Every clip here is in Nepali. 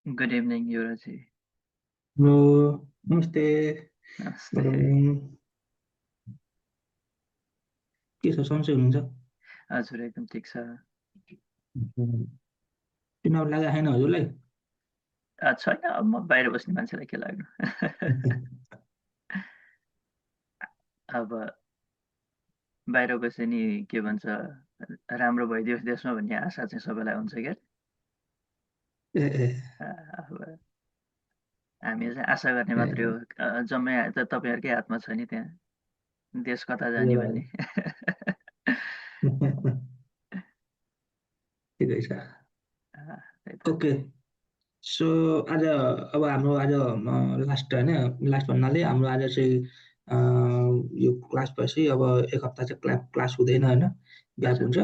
Good evening, Yuraji. हेलो नमस्ते गुड Namaste. इभिनिङ के छ सन्चै हुनुहुन्छ हजुर एकदम ठिक छ। चुनाव लागेको छैन हजुरलाई छैन अब म बाहिर बस्ने मान्छेलाई के लाग्नु। अब बाहिर बसे नि के भन्छ राम्रो भइदियोस् देशमा भन्ने आशा चाहिँ सबैलाई हुन्छ क्या। ए ए अब हामी चाहिँ आशा गर्ने मात्रै हो। जम्मै त तपाईँहरूकै हातमा छ नि त्यहाँ देश कता जाने भन्ने। ठिकै छ त्यही त। ओके सो आज अब हाम्रो आज लास्ट होइन लास्ट भन्नाले हाम्रो आज चाहिँ यो क्लास पछि अब एक हप्ता चाहिँ क्लास हुँदैन होइन ग्याप हजुर हुन्छ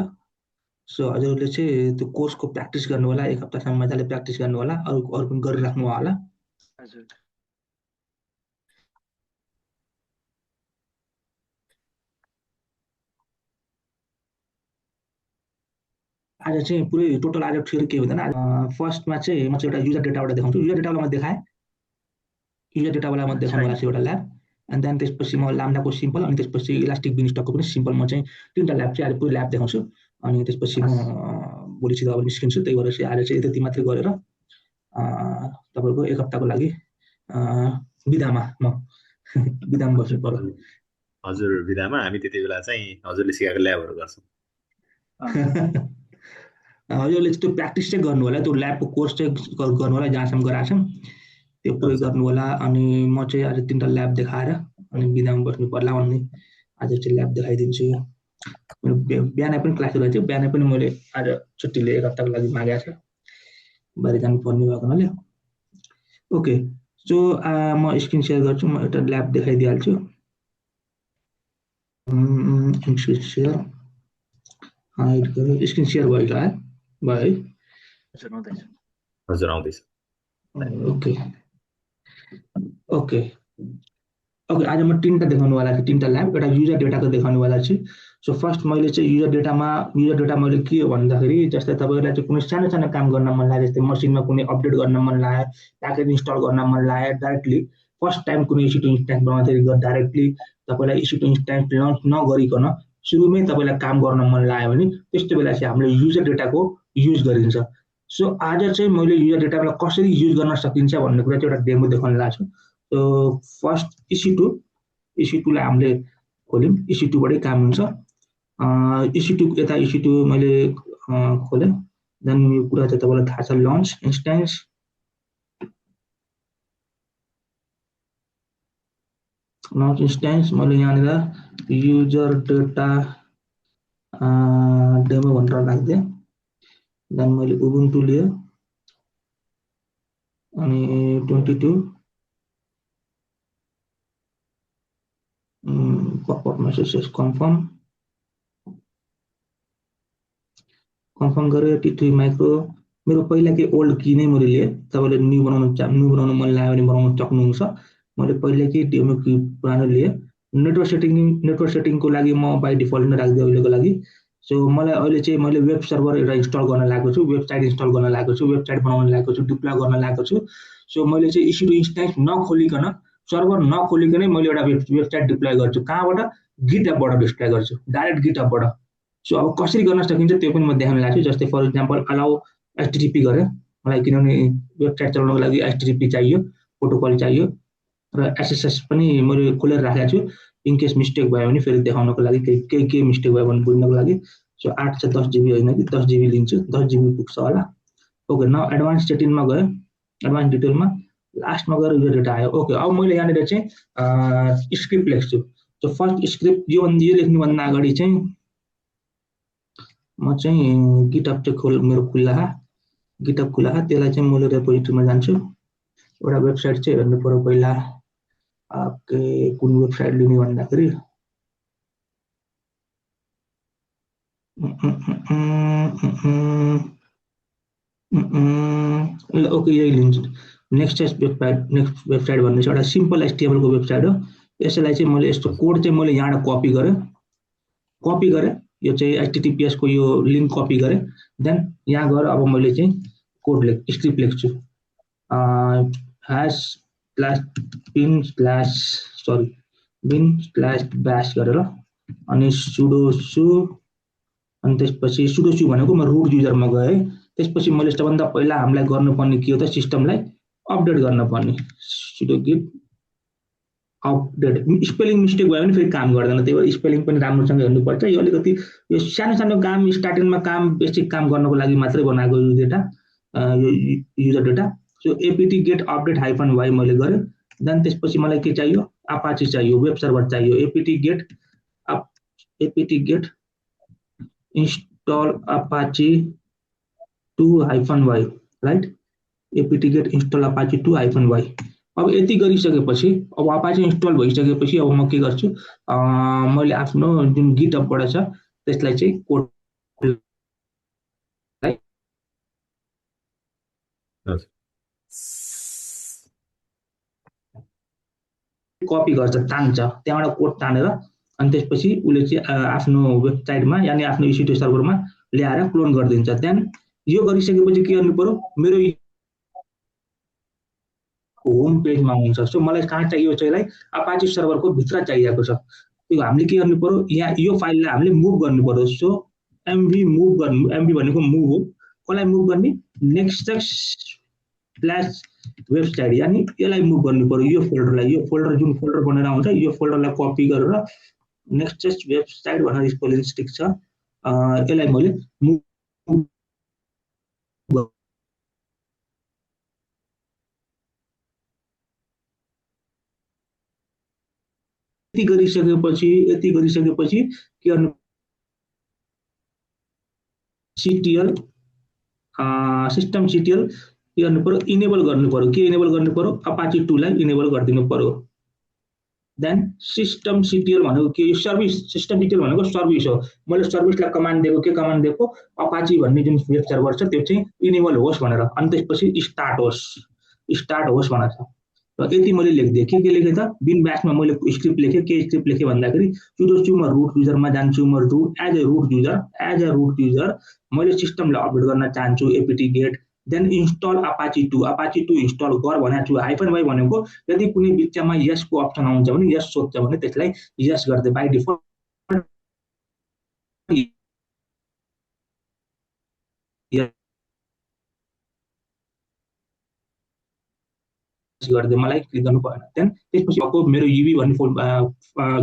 सो हजुरले चाहिँ त्यो कोर्सको प्र्याक्टिस गर्नु होला एक हप्तासम्म मजाले प्र्याक्टिस गर्नु होला अरू अरू पनि गरिराख्नु होला हजुर आज चाहिँ पुरै टोटल आज फेरि के हुँदैन फर्स्टमा चाहिँ म चाहिँ एउटा युजर डेटाबाट देखाउँछु युजर डेटाबाट म देखाएँ युजर डेटावाला म देखाउनु छैन। होला छ एउटा ल्याब अनि त्यहाँदेखि त्यसपछि म लाम्डाको सिम्पल अनि त्यसपछि इलास्टिक बिनस्टकको पनि सिम्पल म चाहिँ तिनवटा ल्याब चाहिँ आज पुरै ल्याब देखाउँछु अनि त्यसपछि म हस् भोलिसित अब निस्किन्छु त्यही भएर चाहिँ आज चाहिँ त्यति मात्रै गरेर तपाईँको एक हप्ताको लागि बिदामा म बिदामा बस्नु पर्यो हजुर हजुर विधामा हामी त्यति बेला चाहिँ हजुरले सिकाएको ल्याबहरू गर्छौँ हजुरले त्यो प्र्याक्टिस चाहिँ गर्नु होला त्यो ल्याबको कोर्स चाहिँ गर्नु होला जहाँसम्म गराएको छौँ त्यो पुरै हजुर गर्नु होला अनि म चाहिँ आज तिनवटा ल्याब देखाएर अनि बिदामा बस्नु पर्ला भन्ने आज चाहिँ ल्याब देखाइदिन्छु मेरो बिहानै पनि क्लास रहेछ बिहानै पनि मैले आज छुट्टीले एक हप्ताको लागि मागेको छ बाहिर जानुपर्ने भएको हुनाले ओके सो म स्क्रिन सेयर गर्छु म एउटा ल्याब देखाइदिइहाल्छु स्क्रिन सेयर हाइड गरेर स्क्रिन सेयर भयो है भयो है हजुर हुँदैछ। हजुर आउँदैछ ओके ओके ओके आज म तिनवटा देखाउनुवाला छु तिनवटा ल्याब एउटा युजर डेटाको देखाउनुवाला छु सो फर्स्ट मैले चाहिँ युजर डेटा मैले के हो भन्दाखेरि जस्तै तपाईँलाई चाहिँ कुनै सानो सानो काम गर्न मन लाग्यो जस्तै मसिनमा कुनै अपडेट गर्न मन लाग्यो प्याकेज इन्स्टल गर्न मन लाग्यो डाइरेक्टली फर्स्ट टाइम कुनै इसी टू इन्स्ट्यान्स बनाउँदाखेरि डाइरेक्टली तपाईँलाई इसी टू इन्स्ट्यान्स लन्च नगरिकन सुरुमै तपाईँलाई काम गर्न मन लाग्यो भने त्यस्तो बेला चाहिँ हामीले युजर डेटाको युज गरिन्छ सो आज चाहिँ मैले युजर डेटालाई कसरी युज गर्न सकिन्छ भन्ने कुरा चाहिँ एउटा डेमो देखाउन लाग्छु सो फर्स्ट इसी टूलाई हामीले खोल्यौँ इसी टूबाटै काम हुन्छ इसी टू मैले खोलेँ देन यो कुरा चाहिँ तपाईँलाई थाहा छ लन्च इन्स्ट्यान्स मैले यहाँनिर युजर डेटा डेमो भनेर राखिदिएँ देन मैले उबुन्टु लिएँ अनि 22 पपअप मेसेजेस कन्फर्म गरेँ T3 माइक्रो मेरो पहिलाकै ओल्ड की नै मैले लिएँ तपाईँले न्यू बनाउनु मन लाग्यो भने बनाउन सक्नुहुन्छ मैले पहिलाकै डेमो की पुरानो लिएँ नेटवर्क सेटिङको लागि म बाई डिफल्ट नै राखिदिएँ अहिलेको लागि सो मलाई अहिले चाहिँ मैले वेब सर्भर एउटा इन्स्टल गर्न लागेको छु वेबसाइट इन्स्टल गर्न लागेको छु वेबसाइट बनाउन लागेको छु डिप्लोय गर्न लागेको छु सो मैले चाहिँ इसी टू इन्स्ट्यान्स नखोलिकन सर्भर नखोलिकनै मैले एउटा वेबसाइट डिप्लोय गर्छु कहाँबाट गिटहबबाट डिप्लोय गर्छु डाइरेक्ट गिटहबबाट सो अब कसरी गर्न सकिन्छ त्यो पनि म देखाउन लाग्छु जस्तै फर इक्जाम्पल अलाउ एचटिटिपी गरेँ मलाई किनभने वेबसाइट चलाउनको लागि एचटिटिपी चाहियो प्रोटोकल चाहियो र एसएसएस पनि मैले खोलेर राखेको छु इनकेस मिस्टेक भयो भने फेरि देखाउनको लागि केही मिस्टेक भयो भने बुझ्नको लागि सो 8 चाहिँ 10 जिबी होइन कि 10 जिबी लिन्छु 10 जिबी पुग्छ होला ओके न एडभान्स सेटिङमा गयो एडभान्स डिटेलमा लास्टमा गएर यो डेटा आयो ओके अब मैले यहाँनिर चाहिँ स्क्रिप्ट लेख्छु सो फर्स्ट स्क्रिप्ट यो लेख्नुभन्दा अगाडि चाहिँ म चाहिँ गिटहब चाहिँ मेरो गिटहब खुला त्यसलाई चाहिँ मैले रेपोजिटरीमा जान्छु एउटा वेबसाइट चाहिँ हेर्नु पर्यो पहिला कुन वेबसाइट लिने भन्दाखेरि ओके यही लिन्छु नेक्स्ट वेबसाइट भन्ने चाहिँ एउटा सिम्पल एचटिएमएलको वेबसाइट हो यसलाई चाहिँ मैले यस्तो कोड चाहिँ मैले यहाँबाट कपी गरेँ यो चाहिँ एचटिटिपिएस को यो लिङ्क कपी गरेँ देन यहाँ गएर अब मैले चाहिँ कोड स्क्रिप्ट लेख्छु ह्यास स्ल्यास बिन स्ल्यास सरी बिन स्ल्यास ब्यास गरेर अनि सुडो सु अनि त्यसपछि सुडो सु भनेको म रुट युजरमा गएँ त्यसपछि मैले सबभन्दा पहिला हामीलाई गर्नुपर्ने के हो त सिस्टमलाई अपडेट गर्न पर्ने sudo git update spelling mistake भयो भने फेरि काम गर्दैन त्यही भएर स्पेलिङ पनि राम्रोसँग हेर्नुपर्छ यो अलिकति यो सानो सानो काम स्टार्टिङमा काम बेसिक काम गर्नको लागि मात्रै बनाएको यो डेटा यो user data so APT get update hyphen y मैले गरेँ देन त्यसपछि मलाई के चाहियो अपाची चाहियो वेब सर्भर चाहियो APT get install Apache 2 hyphen y right APT get install Apache 2 hyphen y अब यति गरिसकेपछि अब अपाची इन्स्टल भइसकेपछि अब म के गर्छु मैले आफ्नो जुन गिटअपबाट छ त्यसलाई चाहिँ कोड कपी गर्छ तान्छ त्यहाँबाट कोड तानेर अनि त्यसपछि उसले चाहिँ आफ्नो वेबसाइटमा यानी आफ्नो EC2 सर्भरमा ल्याएर क्लोन गरिदिन्छ त्यहाँदेखि यो गरिसकेपछि के गर्नु पर्यो मेरो होम पेजमा हुन्छ सो मलाई कहाँ चाहियो चाहिँ अपाची सर्भरको भित्र चाहिएको छ त्यो हामीले के गर्नु पर्यो यहाँ यो फाइललाई हामीले मुभ गर्नु पर्यो सो एमभी मुभ गर्नु एमभी भनेको मुभ हो कसलाई मुभ गर्ने नेक्स्ट स्ल्यास वेबसाइट यानी यसलाई मुभ गर्नु पर्यो यो फोल्डर जुन फोल्डर बनेर आउँछ यो फोल्डरलाई कपी गरेर नेक्स्ट वेबसाइट भनेर स्पेलिङ स्टिक छ यसलाई मैले मुभ यति गरिसकेपछि के गर्नु CTL सिस्टम CTL के गर्नु पर्यो इनेबल गर्नु पर्यो के इनेबल गर्नु पर्यो अपाची 2 लाई इनेबल गरिदिनु पर्यो देन सिस्टम CTL भनेको के यो सर्भिस सिस्टम CTL भनेको सर्भिस हो मैले सर्भिसलाई कमान्ड दिएको के कमान्ड दिएको अपाची भन्ने जुन वेब सर्भर छ त्यो चाहिँ इनेबल होस् भनेर अनि त्यसपछि स्टार्ट होस् भनेर छ र यति मैले लेखिदिएँ के लेखेँ त बिन ब्यासमा मैले स्क्रिप्ट लेखेँ के स्क्रिप्ट लेखेँ भन्दाखेरि सुडो सु म रुट युजरमा जान्छु म एज अ रुट युजर मैले सिस्टमलाई अपडेट गर्न चाहन्छु APT get then install Apache 2 install गर भनेको छु हाइफन वाइ भनेको यदि कुनै बिचमा यसको अप्सन आउँछ भने यस सोध्छ भने त्यसलाई यस गर्दै बाइ डिफल्ट गर्दै मलाई क्लिक गर्नु भएन देन त्यसपछि अर्को मेरो युबी भन्ने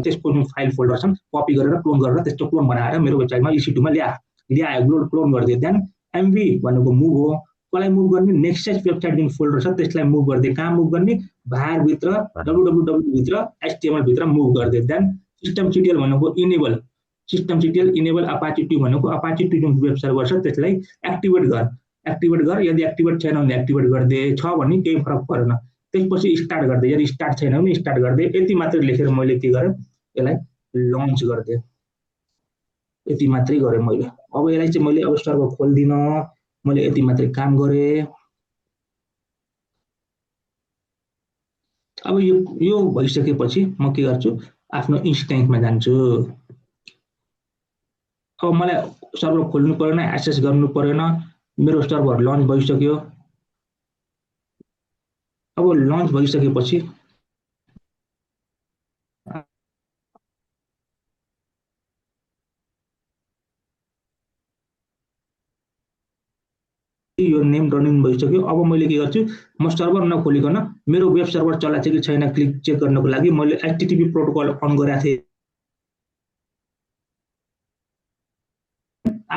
त्यसको जुन फाइल फोल्डर छन् कपी गरेर क्लोन गरेर त्यस्तो क्लोन बनाएर मेरो वेबसाइटमा EC2 मा ल्यायो क्लोन गरिदिए देन एमभी भनेको मुभ हो कसलाई मुभ गर्ने नेक्स्ट वेबसाइट जुन फोल्डर छ त्यसलाई मुभ गरिदिए कहाँ मुभ गर्ने var भित्र www भित्र HTML भित्र मुभ गरिदिए देन सिस्टम CTL भनेको इनेबल अपाची 2 भनेको अपाची 2 जुन वेब सर्भर छ त्यसलाई एक्टिभेट गर यदि एक्टिभेट छैन भने एक्टिभेट गरिदिए छ भने केही फरक परेन त्यसपछि स्टार्ट गर्दै यदि स्टार्ट छैन भने स्टार्ट गर्दै यति मात्र लेखेर मैले के गरेँ यसलाई लन्च गर्दै यति मात्रै गरेँ मैले अब यसलाई चाहिँ मैले अब सर्भर खोल्दिन मैले यति मात्रै काम गरेँ अब यो भइसकेपछि म के गर्छु आफ्नो इन्स्टेन्समा जान्छु अब मलाई सर्भर खोल्नु परेन एक्सेस गर्नु परेन मेरो सर्भर लन्च भइसक्यो अब लन्च भइसकेपछि यो नेम रनिङ भइसक्यो अब मैले के गर्छु म सर्भर नखोलिकन मेरो वेब सर्भर चलाछ कि छैन क्लिक चेक गर्नको लागि मैले HTTP प्रोटोकल अन गरेको थिएँ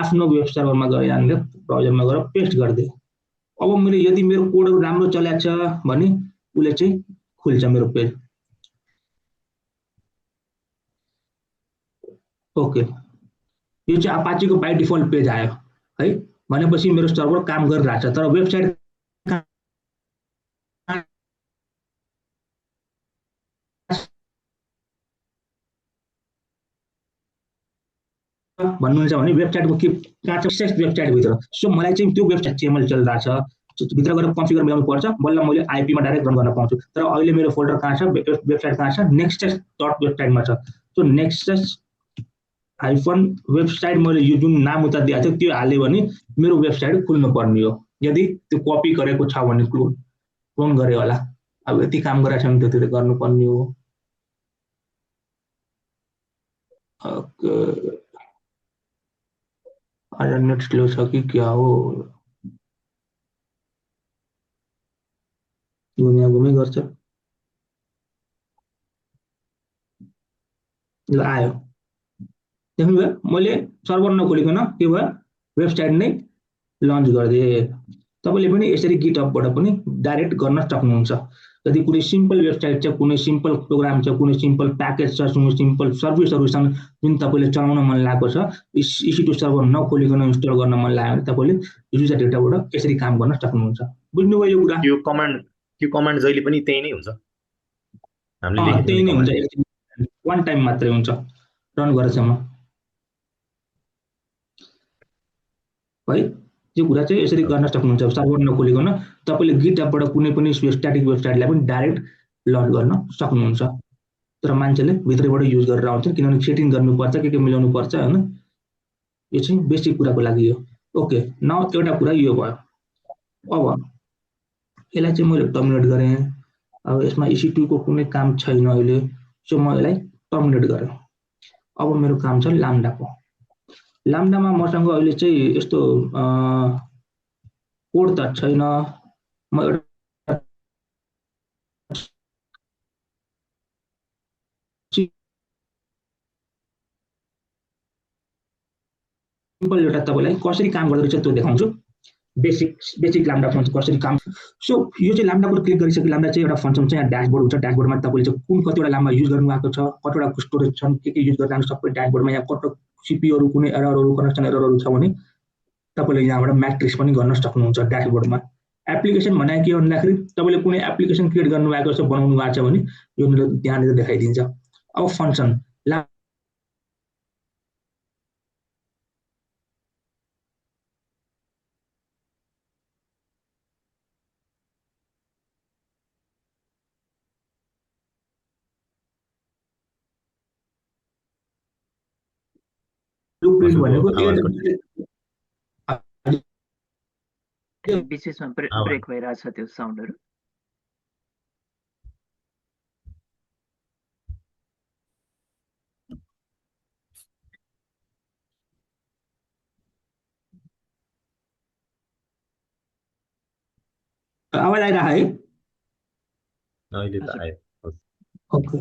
आफ्नो वेब सर्भरमा गएर यहाँनिर ब्राउजरमा गएर पेस्ट गरिदिएँ अब मैले यदि मेरो कोडहरु राम्रो चलेको छ भने उले चाहिँ खुल्छ मेरो पेज ओके यो चाहिँ अपाचीको बाइ डिफल्ट पेज आयो है भनेपछि मेरो सर्भर काम गरिरहेछ तर वेबसाइट भन्नुहुन्छ भने वेबसाइटको के कहाँ छ वेबसाइट भित्र सो मलाई चाहिँ त्यो वेबसाइट HTML चलिरहेछ भित्र गएर कन्फिगर मिलाउनु पर्छ बल्ल मैले आईपी मा डाइरेक्ट रन गर्न पाउँछु तर अहिले मेरो फोल्डर कहाँ छ वेबसाइट कहाँ छ nextest.website मा छ सो nextest हाइफन वेबसाइट मैले यो जुन नाम उता दिएको थियो त्यो हाल्यो भने मेरो वेबसाइट खुल्नु पर्ने हो यदि त्यो कपी गरेको छ भने क्लोन फोन गरे होला अब यति काम गरेको छ भने त्यति त गर्नुपर्ने हो आज नेट स्लो छ कि क्या हो दुनियाँ घुमै गर्छ ल आयो देख्नुभयो मैले सर्भर नखोलिकन के भयो वेबसाइट नै लन्च गरिदिएँ तपाईँले पनि यसरी गिटहबबाट पनि डाइरेक्ट गर्न सक्नुहुन्छ यदि कुनै सिम्पल वेबसाइट छ कुनै सिम्पल प्रोग्राम छ कुनै सिम्पल प्याकेज छ कुनै सिम्पल सर्भिसहरू छन् जुन तपाईँले चलाउन मन लागेको छ EC2 सर्भर नखोलिकन इन्स्टल गर्न मन लाग्यो भने तपाईँले युजर डेटाबाट यसरी काम गर्न सक्नुहुन्छ बुझ्नुभयो यो कुरा त्यो कमान्ड जहिले पनि त्यही नै हुन्छ हामीले त्यही नै लेख्ने हुन्छ वान टाइम मात्रै हुन्छ रन गरेसम्म है यो कुरा चाहिँ यसरी गर्न सक्नुहुन्छ सर्भर नखोलिकन तपाईँले गिटहबबाट कुनै पनि स्ट्याटिक वेबसाइटलाई पनि डाइरेक्ट लन्च गर्न सक्नुहुन्छ तर मान्छेले भित्रैबाट युज गरेर आउँछन् किनभने सेटिङ गर्नुपर्छ के मिलाउनु पर्छ हैन यो चाहिँ बेसिक कुराको लागि हो ओके नाउ एउटा कुरा यो भयो अब यसलाई चाहिँ मैले टर्मिनेट गरेँ अब यसमा EC2 को कुनै काम छैन अहिले सो म यसलाई टर्मिनेट गरेँ अब मेरो काम छ लाम्डाको लाम्डामा मसँग अहिले चाहिँ यस्तो कोड त छैन म एउटा सिम्पल एउटा तपाईँलाई कसरी काम गर्दो रहेछ त्यो देखाउँछु बेसिक लाम्डा फंक्सन कसरी काम सो यो चाहिँ लाम्डाको क्लिक गरिसके लाम्डा चाहिँ एउटा फंक्सन चाहिँ यहाँ ड्याशबोर्ड हुन्छ ड्याशबोर्डमा तपाईँले चाहिँ कुन कतिवटा लाम्डा युज गर्नु भएको छ कतिवटा स्टोरेज छन् के युज गर्दा सबै ड्याशबोर्डमा यहाँ कति सीपीयूहरू कुनै एररहरू कनेक्सन एररहरू छ भने तपाईँले यहाँबाट म्याट्रिक्स पनि गर्न सक्नुहुन्छ ड्याशबोर्डमा एप्लिकेसन भने के भन्दाखेरि तपाईँले कुनै एप्लिकेसन क्रिएट गर्नुभएको छ बनाउनु भएको छ भने यो त्यहाँनिर देखाइदिन्छ अब फंक्सन ब्लुप्रिन्ट भनेको विशेषमा ब्रेक भइरहेछ त्यो साउन्डहरु आवाज आइरहेको है अहिले त आयो ओके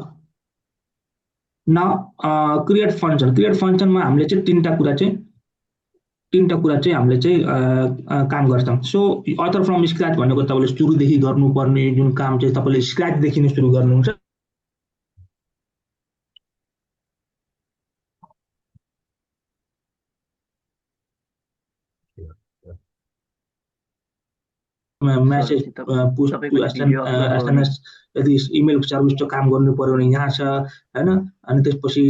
न क्रिएट फंक्सनमा हामीले चाहिँ तीनटा कुरा चाहिँ हामीले चाहिँ काम गर्छौं सो अथर फ्रम स्क्रैच भनेको तपाईले सुरुदेखि गर्नुपर्ने जुन काम चाहिँ तपाईले स्क्रैच देखि नै सुरु गर्नुहुन्छ मेसेज पुश टु एसएमएस यदि इमेल सर्भिसको काम गर्नु पर्यो भने यहाँ छ हैन अनि त्यसपछि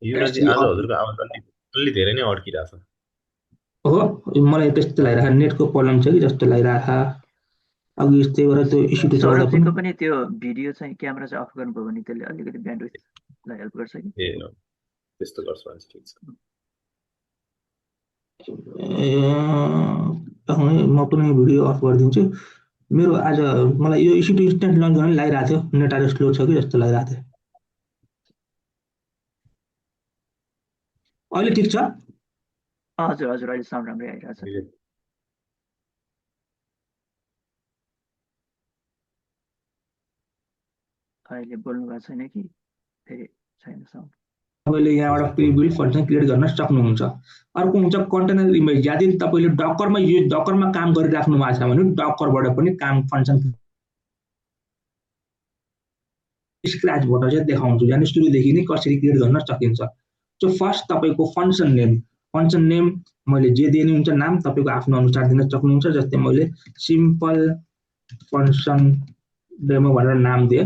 युवराज जी आज हजुरको आवाज अलि धेरै नै अड्किरहेछ हो मलाई त्यस्तो लागिरहेको नेटको प्रब्लम छ कि जस्तो लागिरहेको अघि यस्तै गरेर त्यो इस्यु चलाउँदा पनि त्यो भिडियो चाहिँ क्यामेरा चाहिँ अफ गर्नुभयो भने त्यसले अलिकति ब्यान्डविड्थलाई हेल्प गर्छ कि ए त्यस्तो गर्छ भने ठीक छ म पनि भिडियो अफ गरिदिन्छु मेरो आज मलाई यो इस्यु इन्स्टेन्ट लन्च गर्न लागिरहेको थियो नेट आज स्लो छ कि जस्तो लागिरहेको थियो अहिले ठीक छ हजुर हजुर अहिले साउन्ड राम्रै आइरहेछ अहिले बोल्नु भएको छैन कि फेरि छैन साउन्ड तपाईले यहाँबाट प्रिबिल्ड फंक्सन क्रिएट गर्न सक्नुहुन्छ अर्को हुन्छ कन्टेनर इमेज यदि तपाईले डकरमा काम गरिराख्नु भएको छ भने डकरबाट पनि काम फंक्सन स्क्रैचबाट चाहिँ देखाउँछु यानी सुरुदेखि नै कसरी क्रिएट गर्न सकिन्छ सो फर्स्ट तपाईको फंक्सन नेम मैले जे दिनु हुन्छ नाम तपाईको आफ्नो अनुसार दिन सक्नुहुन्छ जस्तै मैले सिम्पल फंक्सन डेमो भनेर नाम दिए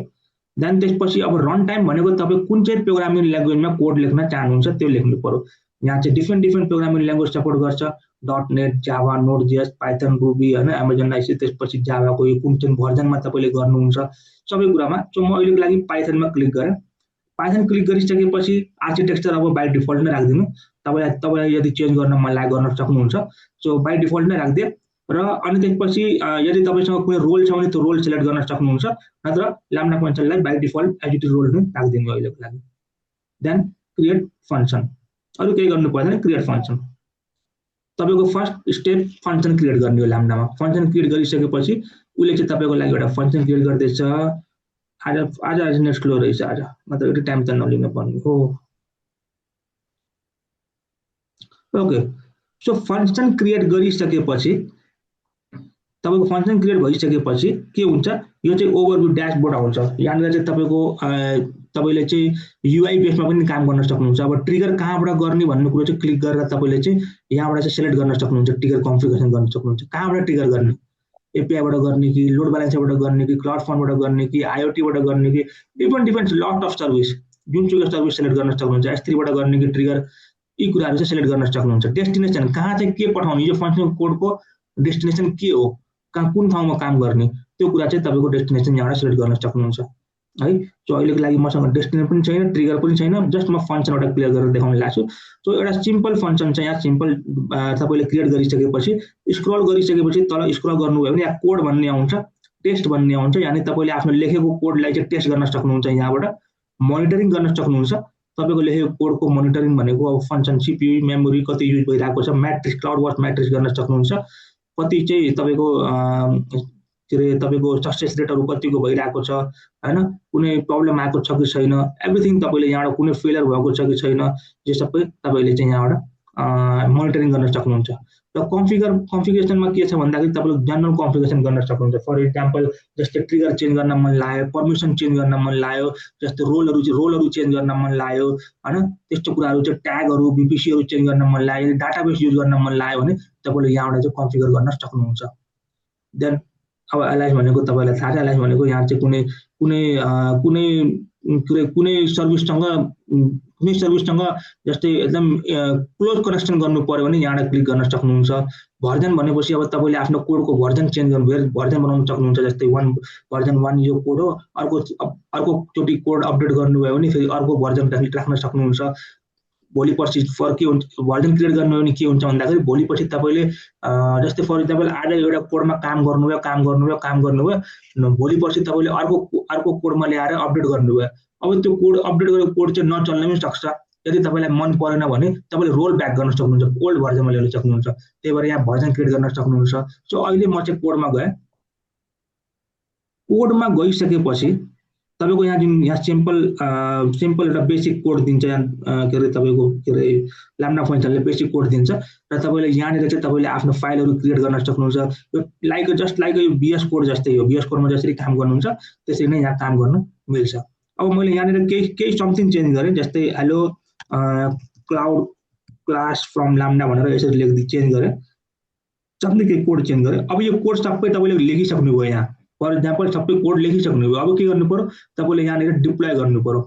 देन त्यसपछि अब रन टाइम भनेको तपाई कुन चाहिँ प्रोग्रामिङ ल्याङ्ग्वेजमा कोड लेख्न चाहनुहुन्छ त्यो लेख्नु पर्यो यहाँ चाहिँ डिफरेन्ट प्रोग्रामिङ ल्याङ्ग्वेज सपोर्ट गर्छ .NET Java Node.js Python ruby हैन अमेजन आइसी त्यसपछि जावाको यो कुन चाहिँ भर्जनमा तपाईले गर्नुहुन्छ सबै कुरामा सो म अहिलेको लागि पाइथनमा क्लिक गरे पाइथन क्लिक गरिसकेपछि आर्किटेक्चर अब बाइ डिफल्ट नै राख्दिनु तपाईलाई यदि चेन्ज गर्न मन लाग्यो गर्न सक्नुहुन्छ सो बाइ डिफल्ट नै राख्दिए र अनि त्यसपछि यदि तपाईसँग कुनै रोल छ भने त्यो रोल सिलेक्ट गर्न सक्नुहुन्छ, नत्र ल्याम्डा फंक्सनलाई बाइ डिफल्ट एडिटिभ रोल पनि राखिदिनु अहिलेको लागि। देन क्रिएट फंक्सन, अरु केही गर्नु पर्दैन, क्रिएट फंक्सन। तपाईको फर्स्ट स्टेप फंक्सन क्रिएट गर्ने हो ल्याम्डामा। फंक्सन क्रिएट गरिसकेपछि उले चाहिँ तपाईको लागि एउटा फंक्सन क्रिएट गर्दैछ। आज आज आज नेट स्लो रहेछ आज, मतलब यति टाइम त नलिनु पर्ने हो। ओके, सो फंक्सन क्रिएट गरिसकेपछि तपाईको फंक्सन क्रिएट भइसकेपछि के हुन्छ, यो चाहिँ ओभरभ्यू ड्याशबोर्ड आउँछ। यहाँनिर चाहिँ तपाईको तपाईले चाहिँ युआई बेसमा पनि काम गर्न सक्नुहुन्छ। अब ट्रिगर कहाँबाट गर्ने भन्ने कुरो चाहिँ क्लिक गरेर तपाईले चाहिँ यहाँबाट चाहिँ सिलेक्ट गर्न सक्नुहुन्छ, ट्रिगर कन्फिगरेसन गर्न सक्नुहुन्छ। कहाँबाट ट्रिगर गर्ने, एपीआईबाट गर्ने कि लोड ब्यालेन्सरबाट गर्ने कि क्लाउड फर्मबाट गर्ने कि आईओटीबाट गर्ने कि डिफरेन्ट लट अफ सर्भिस, जुनसुकै सर्भिस सिलेक्ट गर्न सक्नुहुन्छ। S3बाट गर्ने कि ट्रिगर, यी कुराहरु चाहिँ सिलेक्ट गर्न सक्नुहुन्छ। डेस्टिनेसन कहाँ चाहिँ के पठाउने, यो फंक्सन कोडको डेस्टिनेसन के हो, कहाँ कुन ठाउँमा काम गर्ने, त्यो कुरा चाहिँ तपाईको डेस्टिनेसन यहाँबाट सिलेक्ट गर्न सक्नुहुन्छ है। सो अहिलेको लागि मसँग डेस्टिनेसन पनि छैन, ट्रिगर पनि छैन, जस्ट म फंक्सन एउटा क्लियर गरेर देखाउन लाग्छु। सो एउटा सिम्पल फंक्सन चाहिँ यहाँ सिम्पल तपाईले क्रिएट गरिसकेपछि स्क्रल गरिसकेपछि तल स्क्रल गर्नुभयो भने यहाँ कोड भन्ने आउँछ, टेस्ट भन्ने आउँछ। यानी तपाईले आफ्नो लेखेको कोडलाई चाहिँ टेस्ट गर्न सक्नुहुन्छ, यहाँबाट मोनिटरिङ गर्न सक्नुहुन्छ। तपाईको लेखेको कोडको मोनिटरिङ भनेको अब फंक्सन सीपीयू मेमोरी कति युज भइरहेको छ, म्याट्रिक्स क्लाउडवर्क्स म्याट्रिक्स गर्न सक्नुहुन्छ। कति चाहिँ तपाईको के रे तपाईको सक्सेस रेटहरु कतिको भइरहेको छ हैन, कुनै प्रब्लम आएको छ कि छैन, एभ्रीथिङ तपाईले यहाँबाट कुनै फेलियर भएको छ कि छैन, यो सबै तपाईले चाहिँ यहाँबाट मोनिटरिङ गर्न सक्नुहुन्छ। र कन्फिगरेसनमा के छ भन्दाखेरि तपाईले जनरल कन्फिगरेसन गर्न सक्नुहुन्छ। फर एक्जाम्पल जस्तै ट्रिगर चेन्ज गर्न मन लाग्यो, पर्मिसन चेन्ज गर्न मन लाग्यो, जस्तै रोलहरु चेन्ज गर्न मन लाग्यो हैन, त्यस्तो कुराहरु चाहिँ ट्यागहरु बीपीसीहरु चेन्ज गर्न मन लाग्यो, डाटाबेस युज गर्न मन लाग्यो भने तपाईले यहाँबाट चाहिँ कन्फिगर गर्न सक्नुहुन्छ। देन अब एलाइज भनेको तपाईलाई थाहा छ, एलाइज भनेको यहाँ चाहिँ कुनै सर्भिससँग जस्तै एकदम क्लोज कनेक्सन गर्नु पर्यो भने यहाँबाट क्लिक गर्न सक्नुहुन्छ। भर्जन भनेपछि अब तपाईले आफ्नो कोडको भर्जन चेन्ज गर्नु भर्जन बनाउन सक्नुहुन्छ। जस्तै भर्जन 1 यो कोड हो, अर्को चोटी कोड अपडेट गर्नुभयो भने फेरि अर्को भर्जन राख्न सक्नुहुन्छ। भोलि पर्सि के हुन्छ, भर्जन क्रिएट गर्नु भने के हुन्छ भन्दाखेरि भोलि पछि तपाईले जस्तै फर एक्जाम्पल आज एउटा कोडमा काम गर्नुभयो, भोलि पर्सि तपाईले अर्को कोडमा ल्याएर अपडेट गर्नुभयो। अब त्यो कोड अपडेट गरेको कोड चाहिँ नचल्न पनि सक्छ। यदि तपाईलाई मन परेन भने तपाईले रोल ब्याक गर्न सक्नुहुन्छ, ओल्ड भर्जनमा ल्याउन सक्नुहुन्छ। त्यही भएर यहाँ भर्जन क्रिएट गर्न सक्नुहुन्छ। सो अहिले म चाहिँ कोडमा गए, कोडमा गइसकेपछि तपाईको यहाँ सिम्पल एउटा बेसिक कोड दिन्छ। यहाँ के रे तपाईको के रे ल्याम्डा फंक्सनले बेसिक कोड दिन्छ र तपाईले यहाँनिर चाहिँ तपाईले आफ्नो फाइलहरु क्रिएट गर्न सक्नुहुन्छ। यो जस्ट लाइक यो बीएस कोड जस्तै हो, बीएस कोडमा जसरी काम गर्नुहुन्छ त्यसरी नै यहाँ काम गर्न मिल्छ। अब मैले यहाँनिर केही समथिङ चेन्ज गरे, जस्तै hello cloud class from lambda भनेर यसरी लेख्दै चेन्ज गरे, जसले केही कोड चेन्ज गरे। अब यो कोड सबै तपाईले लेखिसक्नु भयो। यहाँ फर एक्जाम्पल सबै कोड लेखिसक्नु भयो। अब के गर्नु पर्यो, तपाईले यहाँनिर डिप्लोय गर्नु पर्यो।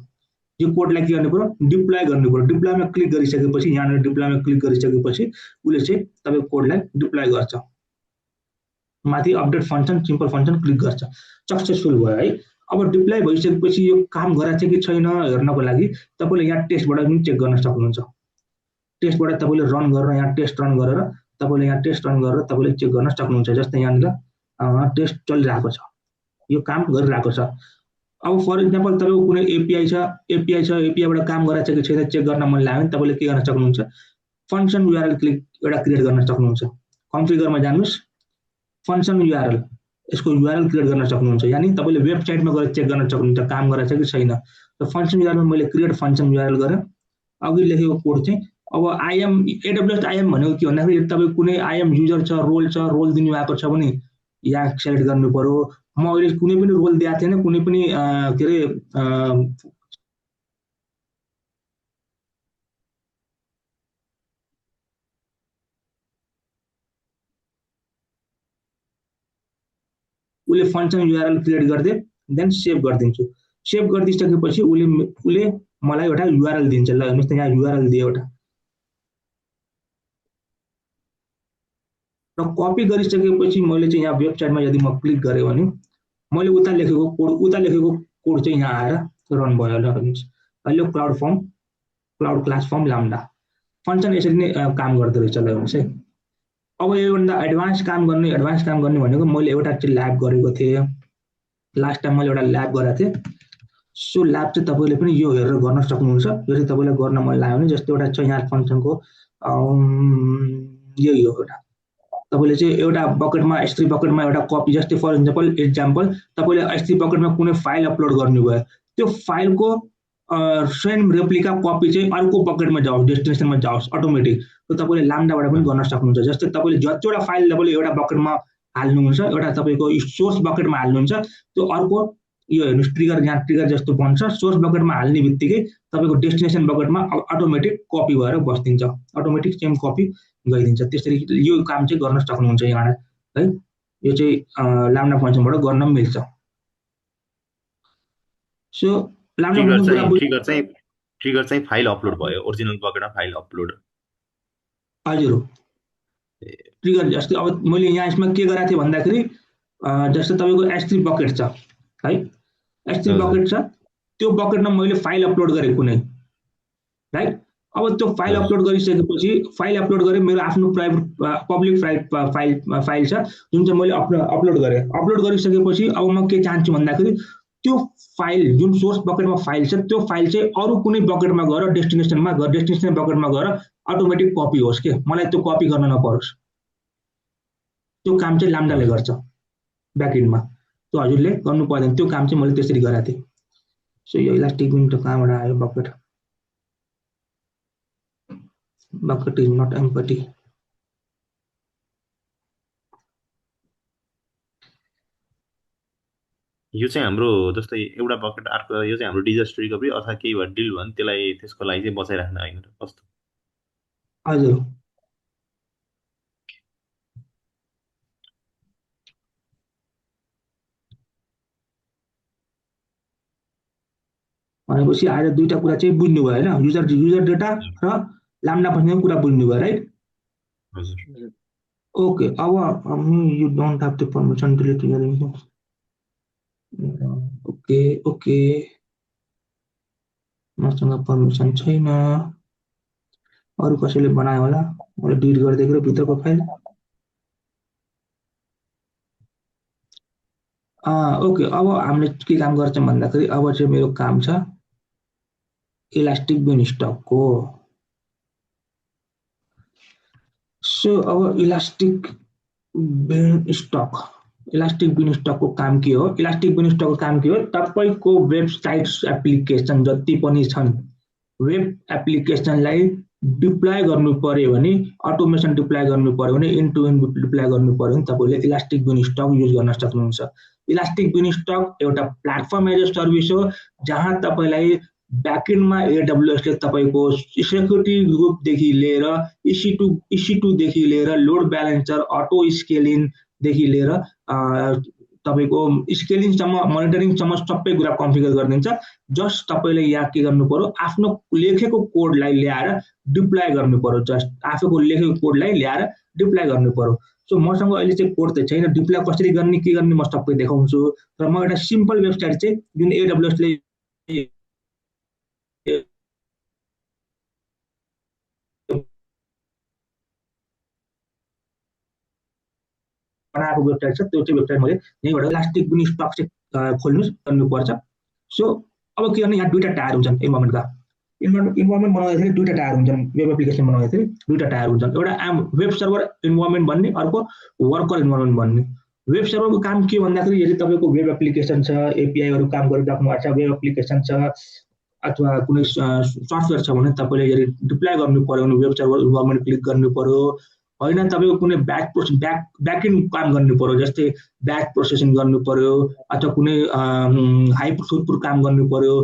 यो कोडलाई के गर्नु पर्यो, डिप्लोय गर्नु पर्यो। डिप्लोयमा क्लिक गरिसकेपछि यहाँनिर डिप्लोयमा क्लिक गरिसकेपछि उले चाहिँ तपाईको कोडलाई डिप्लोय गर्छ। माथि update function simple function click गर्छ, सक्सेसफुल भयो है। अब डिप्लोय भइसकेपछि यो काम गराछ कि छैन हेर्नको लागि तपाईले यहाँ टेस्टबाट पनि चेक गर्न सक्नुहुन्छ। टेस्टबाट तपाईले रन गरेर यहाँ टेस्ट रन गरेर तपाईले चेक गर्न सक्नुहुन्छ। जस्तै यहाँनिर टेस्ट चलिरहेको छ, यो काम गरिरहेको छ। अब फर एक्जाम्पल तपाईको कुनै एपीआईबाट काम गराछ कि छैन चेक गर्न मन लाग्यो भने तपाईले के गर्न सक्नुहुन्छ, फंक्सन यूआरएल एउटा क्रिएट गर्न सक्नुहुन्छ। कन्फिगरमा जानुस्, फंक्सन यूआरएल, यसको यूआरएल क्रिएट गर्न सक्नुहुन्छ। यानी तपाईले वेबसाइटमा गएर चेक गर्न सक्नुहुन्छ काम गराछ कि छैन। र फंक्सन यूआरएल मैले क्रिएट फंक्सन यूआरएल गरे, अघि लेखेको कोड चाहिँ अब AWS IAM भनेको के भन्दाखेरि तपाईको कुनै IAM युजर छ, रोल दिनु भएको छ भने यहाँ सेलेक्ट गर्नु पर्यो। म अहिले कुनै पनि रोल दिएको छैन, कुनै पनि के रे उले फंक्सन यूआरएल क्रिएट गर्दै देन सेभ गरिदिन्छु। सेभ गरिदिसकेपछि उले मलाई एउटा यूआरएल दिन्छ। ल हेर्नुस् त यहाँ यूआरएल दियो एउटा, र कपी गरिसकेपछि मैले चाहिँ यहाँ वेबसाइटमा यदि म क्लिक गरे भने मैले उता लेखेको कोड चाहिँ यहाँ आएर रन भयो। ल हेर्नुस्, अहिले cloud class form lambda function यसरी नै काम गर्दै रहेछ। ल हेर्नुस् है, अब योभन्दा एडभान्स काम गर्ने भनेको मैले एउटा चाहिँ ल्याब गरेको थिएँ लास्ट टाइम मैले एउटा ल्याब गरेको थिएँ सो ल्याब चाहिँ तपाईँले पनि यो हेरेर गर्न सक्नुहुन्छ यो चाहिँ तपाईँलाई गर्न मन लाग्यो भने जस्तो एउटा छ यहाँ फङ्सनको यही हो एउटा तपाईँले चाहिँ एउटा बकेटमा S3 बकेटमा एउटा कपी जस्तै फर इक्जाम्पल तपाईँले S3 बकेटमा कुनै फाइल अपलोड गर्नुभयो त्यो फाइलको सेम रेप्लिका कपी चाहिँ अर्को बकेटमा जाओस् डेस्टिनेसनमा जाओस् अटोमेटिक त्यो तपाईँले लाम्डाबाट पनि गर्न सक्नुहुन्छ जस्तै तपाईँले जतिवटा फाइल तपाईँले एउटा बकेटमा हाल्नुहुन्छ एउटा तपाईँको सोर्स बकेटमा हाल्नुहुन्छ त्यो अर्को यो हेर्नुहोस् ट्रिगर यहाँ ट्रिगर जस्तो बन्छ सोर्स बकेटमा हाल्ने बित्तिकै तपाईँको डेस्टिनेसन बकेटमा अटोमेटिक कपी भएर बस्दिन्छ अटोमेटिक सेम कपी गइदिन्छ त्यसरी यो काम चाहिँ गर्न सक्नुहुन्छ यहाँ है यो चाहिँ लाम्डा फङ्सनबाट गर्न मिल्छ सो ट्रिगर चाहिँ फाइल अपलोड भयो ओरिजिनल बकेटमा फाइल अपलोड हजुर ट्रिगर जस्तै अब मैले यहाँ यसमा के गरेको थिएँ भन्दाखेरि जस्तै तपाईँको S3 बकेट छ है S3 बकेट छ त्यो बकेटमा मैले फाइल अपलोड गरेँ कुनै राइट अब त्यो फाइल अपलोड गरिसकेपछि फाइल अपलोड गरेँ मेरो आफ्नो प्राइभेट पब्लिक फाइल छ जुन चाहिँ मैले अपलोड गरेँ अपलोड गरिसकेपछि अब म के चाहन्छु भन्दाखेरि त्यो फाइल जुन सोर्स बकेटमा फाइल छ त्यो फाइल चाहिँ अरू कुनै बकेटमा गएर डेस्टिनेसन बकेटमा गएर अटोमेटिक कपी होस् के मलाई त्यो कपी गर्न नपरोस् त्यो काम चाहिँ लाम्डाले गर्छ ब्याकएन्डमा त्यो हजुरले गर्नु पर्दैन त्यो काम चाहिँ मैले त्यसरी गरेको थिएँ सो यो इलास्टिक विन्डो कहाँबाट आयो बकेट इज नट एम्पटी यो चाहिँ हाम्रो जस्तै एउटा बकेट अर्को यो चाहिँ हाम्रो डिजास्टर रिकभरी अथवा केही भएर डिल भयो भने त्यसलाई त्यसको लागि चाहिँ बचाइराख्न होइन कस्तो हजुर भनेपछि आज दुईटा कुरा चाहिँ बुझ्नुभयो होइन युजर डेटा र लाम्डा फङ्सनको कुरा बुझ्नुभयो राइट हजुर ओके अब you don't have the permission delete your okay मसँग पर्मिसन छैन अरू कसैले बनायो होला मैले डिलिट गरिदिएको भित्रको फाइल ओके अब हामीले के काम गर्छौँ भन्दाखेरि अब चाहिँ मेरो काम छ इलास्टिक बिनस्टकको सो अब इलास्टिक बिनस्टकको काम के हो इलास्टिक बिनस्टकको काम के हो तपाईको वेबसाइट एप्लिकेसन जति पनि छन् वेब एप्लिकेसनलाई डिप्लोय गर्नु पर्यो भने अटोमेसन डिप्लोय गर्नु पर्यो भने इन्ड टु इन्ड डिप्लोय गर्नु पर्यो भने तपाईले इलास्टिक बिनस्टक युज गर्न सक्नुहुन्छ इलास्टिक बिनस्टक एउटा प्लेटफर्म एज अ सर्भिस हो जहाँ तपाईलाई ब्याकएन्डमा AWS ले तपाईको सेक्युरिटी ग्रुप देखि लिएर EC2 देखि लिएर लोड ब्यालेन्सर अटो स्केलिङ देखि लिएर तपाईको स्केलिङ सम्म मोनिटरिङ सम्म सबै कुरा कन्फिगर गरिदिन्छ जस्ट तपाईले यहाँ के गर्नु पर्यो आफ्नो लेखेको कोडलाई ल्याएर डिप्लोय गर्नु पर्यो जस्ट आफूको लेखेको कोडलाई ल्याएर डिप्लोय गर्नु पर्यो सो मसँग अहिले चाहिँ कोड त छैन डिप्लोय कसरी गर्ने के गर्ने म सबै देखाउँछु तर म एउटा सिम्पल वेबसाइट चाहिँ जुन AWS ले बनाएको वेबसाइट छ त्यो चाहिँ वेबसाइट मैले यहीँबाट इलास्टिक बिनस्टक चाहिँ खोल्नुस् गर्नुपर्छ सो अब के गर्ने यहाँ दुईटा टायर हुन्छन् इन्भाइरोमेन्टका इन्भाइरोमेन्ट बनाउँदाखेरि दुईटा टायर हुन्छन् वेब एप्लिकेसन बनाउँदाखेरि दुईटा टायर हुन्छन् एउटा वेब सर्भर इन्भाइरोमेन्ट भन्ने अर्को वर्कर इन्भाइरोमेन्ट भन्ने वेब सर्भरको काम के भन्दाखेरि यदि तपाईँको वेब एप्लिकेसन छ एपिआईहरू काम गरिराख्नु भएको छ वेब एप्लिकेसन छ अथवा कुनै सफ्टवेयर छ भने तपाईँले यदि डिप्लोय गर्नु पर्यो भने वेब सर्भर इन्भाइरोमेन्ट क्लिक गर्नु पर्यो होइन तपाईँको कुनै ब्याकएन्ड काम गर्नु पर्यो जस्तै ब्याक प्रोसेसिङ गर्नु पर्यो अथवा कुनै हाई थ्रुपुट काम गर्नु पर्यो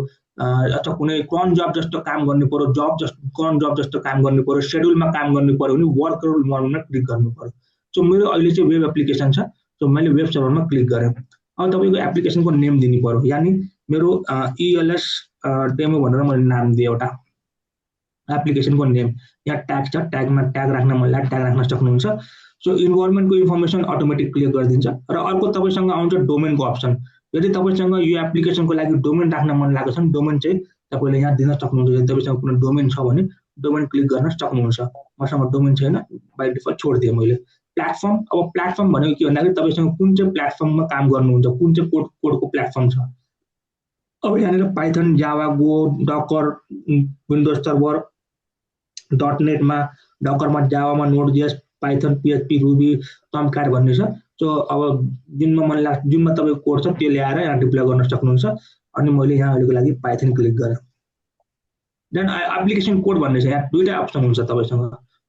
अथवा कुनै क्रन जब जस्तो काम गर्नु पर्यो क्रन जब जस्तो काम गर्नु पर्यो शेड्युलमा काम गर्नु पर्यो भने वर्कर इन्भाइरोमेन्टमा क्लिक गर्नु पर्यो सो मेरो अहिले चाहिँ वेब एप्लिकेसन छ सो मैले वेब सर्भरमा क्लिक गरेँ अब तपाईँको एप्लिकेसनको नेम दिनु पर्यो यानि मेरो ELS डेमो भनेर मैले नाम दिएँ एउटा एप्लिकेसनको नेम यहाँ ट्याग छ ट्यागमा ट्याग राख्न मनलाई ट्याग राख्न सक्नुहुन्छ सो इन्भाइरोमेन्टको इन्फर्मेसन अटोमेटिक क्लियर गरिदिन्छ र अर्को तपाईँसँग आउँछ डोमेनको अप्सन यदि तपाईँसँग यो एप्लिकेसनको लागि डोमेन राख्न मन लागेको छ भने डोमेन चाहिँ तपाईँले यहाँ दिन सक्नुहुन्छ यदि तपाईँसँग कुनै डोमेन छ भने डोमेन क्लिक गर्न सक्नुहुन्छ मसँग डोमेन छैन बाइ डिफल्ट छोडिदिएँ मैले प्लेटफर्म। अब प्लेटफर्म भनेको के भन्दाखेरि तपाईँसँग कुन चाहिँ प्लेटफर्ममा काम गर्नुहुन्छ, कुन चाहिँ कोडको प्लेटफर्म छ। अब यहाँनिर Python, Java, Go, Docker, Windows server, .नेटमा, डकरमा, जावामा Node js, Python, PHP, Ruby, Tomcat भन्ने छ। सो अब जुनमा तपाईँको कोड छ त्यो ल्याएर यहाँ डिप्लोय गर्न सक्नुहुन्छ। अनि मैले यहाँ अहिलेको लागि पाइथन क्लिक गरेँ। देन एप्लिकेसन कोड भन्ने छ, यहाँ दुईवटा अप्सन हुन्छ तपाईँसँग।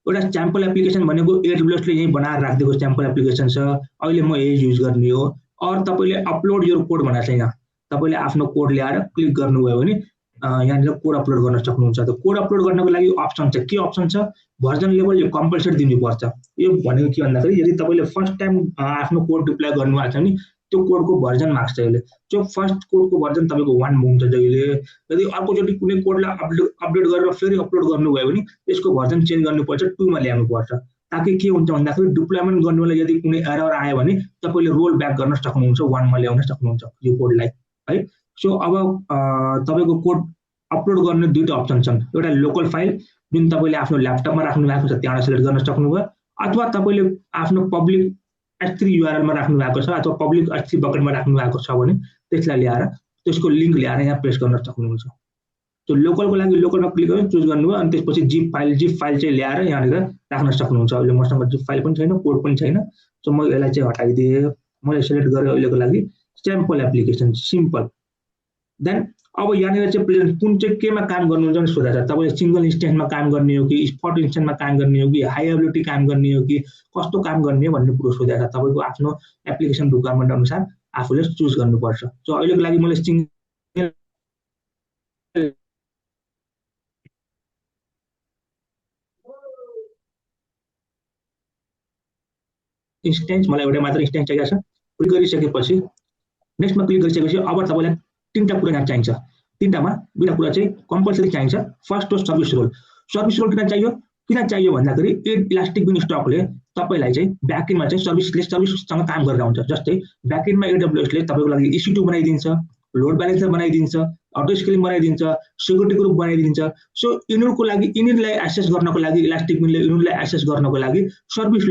एउटा स्याम्पल एप्लिकेसन भनेको AWS ले यहीँ बनाएर राखिदिएको स्याम्पल एप्लिकेसन छ, अहिले म यही युज गर्ने हो। अरू तपाईँले अपलोड योर कोड भनेको छ, यहाँ तपाईँले आफ्नो कोड ल्याएर क्लिक गर्नुभयो भने यहाँनिर कोड अपलोड गर्न सक्नुहुन्छ। त कोड अपलोड गर्नको लागि अप्सन छ, के अप्सन छ, भर्जन लेभल यो कम्पलसरी दिनुपर्छ। यो भनेको के भन्दाखेरि यदि तपाईँले फर्स्ट टाइम आफ्नो कोड डिप्लोय गर्नुभएको छ भने त्यो कोडको भर्जन माग्छ यसले। त्यो फर्स्ट कोडको भर्जन तपाईँको 1 हुन्छ जहिले। यदि अर्कोचोटि कुनै कोडलाई अपडेट गरेर फेरि अपलोड गर्नुभयो भने त्यसको भर्जन चेन्ज गर्नुपर्छ, 2 मा ल्याउनुपर्छ। ताकि के हुन्छ भन्दाखेरि डिप्लोयमेन्ट गर्नु बेला यदि कुनै एरर आयो भने तपाईँले रोल ब्याक गर्न सक्नुहुन्छ, 1 मा ल्याउन सक्नुहुन्छ यो कोडलाई है। सो अब तपाईँको कोड अपलोड गर्ने दुईवटा अप्सन छन्। एउटा लोकल फाइल जुन तपाईँले आफ्नो ल्यापटपमा राख्नु भएको छ त्यहाँबाट सिलेक्ट गर्न सक्नुभयो, अथवा तपाईँले आफ्नो पब्लिक S3 URL मा राख्नु भएको छ अथवा पब्लिक S3 बकेटमा राख्नु भएको छ भने त्यसलाई ल्याएर त्यसको लिङ्क ल्याएर यहाँ पेस्ट गर्न सक्नुहुन्छ। त्यो लोकलको लागि लोकलमा क्लिक गरेर चुज गर्नुभयो अनि त्यसपछि जिप फाइल चाहिँ ल्याएर यहाँनिर राख्न सक्नुहुन्छ। अहिले मसँग जिप फाइल पनि छैन, कोड पनि छैन, सो म यसलाई चाहिँ हटाइदिएँ। मैले सिलेक्ट गरेँ अहिलेको लागि स्याम्पल एप्लिकेसन, सिम्पल। देन अब यहाँनिर चाहिँ प्रेजेन्ट कुन चाहिँ केमा काम गर्नुहुन्छ भने सोधेको छ। तपाईँले सिङ्गल इन्स्टेन्समा काम गर्ने हो कि स्पट इन्स्टेन्समा काम गर्ने हो कि हाई एबिलिटी काम गर्ने हो कि कस्तो काम गर्ने हो भन्ने कुरो सोधेको छ। तपाईँको आफ्नो एप्लिकेसन रिक्वायरमेन्ट अनुसार आफूले चुज गर्नुपर्छ। सो अहिलेको लागि मैले सिङ्गल इन्स्टेन्स, मलाई एउटा मात्र इन्स्टेन्स चाहिएको छ। क्लिक गरिसकेपछि नेक्स्टमा क्लिक गरिसकेपछि अब तपाईँलाई 3टा कुरा यहाँ चाहिन्छ। 3टामा 2टा कुरा चाहिँ कम्पलसरी चाहिन्छ। फर्स्ट हो सर्भिस रोल। सर्भिस रोल किन चाहियो भन्दाखेरि इलास्टिक बिन स्टकले तपाईँलाई चाहिँ ब्याकएन्डमा चाहिँ सर्भिससँग काम गरेर हुन्छ। जस्तै ब्याकएन्डमा AWS ले तपाईँको लागि EC2 बनाइदिन्छ, लोड ब्यालेन्सर बनाइदिन्छ, अटो स्केलिङ बनाइदिन्छ, सेक्युरिटी ग्रुप बनाइदिन्छ। सो यिनीहरूलाई एक्सेस गर्नको लागि इलास्टिक बिनले यिनीहरूलाई एक्सेस गर्नको लागि सर्भिस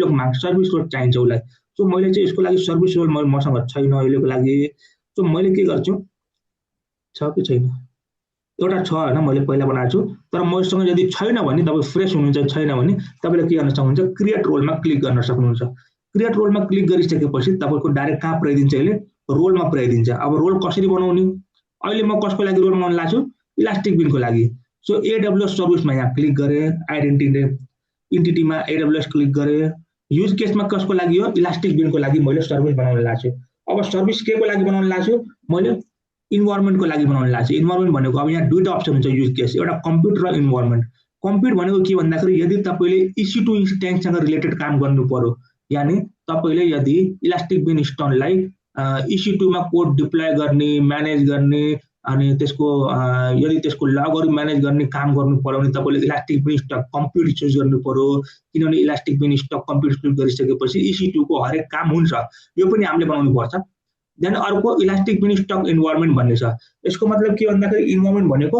रोल चाहिन्छ उसलाई। सो मैले चाहिँ यसको लागि सर्भिस रोल मसँग छैन अहिलेको लागि। सो मैले के गर्छु, छ कि छैन, एउटा छ होइन, मैले पहिला बनाएको छु। तर मसँग यदि छैन भने तपाईँ फ्रेस हुनुहुन्छ, छैन भने तपाईँले के गर्न सक्नुहुन्छ, क्रिएट रोलमा क्लिक गर्न सक्नुहुन्छ। क्रिएट रोलमा क्लिक गरिसकेपछि तपाईँको डाइरेक्ट कहाँ पुर्याइदिन्छ, यसले रोलमा पुर्याइदिन्छ। अब रोल कसरी बनाउने, अहिले म कसको लागि रोल बनाउन लाग्छु, इलास्टिक बिनको लागि। सो AWS सर्भिसमा यहाँ क्लिक गरेँ, आइडेन्टिटीमा AWS क्लिक गरेँ। युज केसमा कसको लागि हो, इलास्टिक बिनको लागि मैले सर्भिस बनाउन लाग्छु। अब सर्भिस के को लागि बनाउन लाग्छु, मैले इन्भाइरोमेन्टको लागि बनाउन लाग्छु। इन्भाइरोमेन्ट भनेको अब यहाँ दुईवटा अप्सन हुन्छ युज केस, एउटा कम्प्युट र इन्भाइरोमेन्ट। कम्प्युट भनेको के भन्दाखेरि यदि तपाईँले EC2 इन्स्टेन्ससँग रिलेटेड काम गर्नु पर्यो, यानि तपाईँले यदि इलास्टिक बिन स्टोनलाई EC2 मा कोड डिप्लोय गर्ने, म्यानेज गर्ने अनि त्यसको यदि त्यसको लगहरू म्यानेज गर्ने काम गर्नु पर्यो भने तपाईँले इलास्टिक बिन स्टक कम्प्युट चुज गर्नु पर्यो। किनभने इलास्टिक बिन स्टक कम्प्युट चुज गरिसकेपछि EC2 को हरेक काम हुन्छ, यो पनि हामीले बनाउनु पर्छ। देन अर्को इलास्टिक बिन स्टक इन्भाइरोमेन्ट भन्ने छ। यसको मतलब के भन्दाखेरि इन्भाइरोमेन्ट भनेको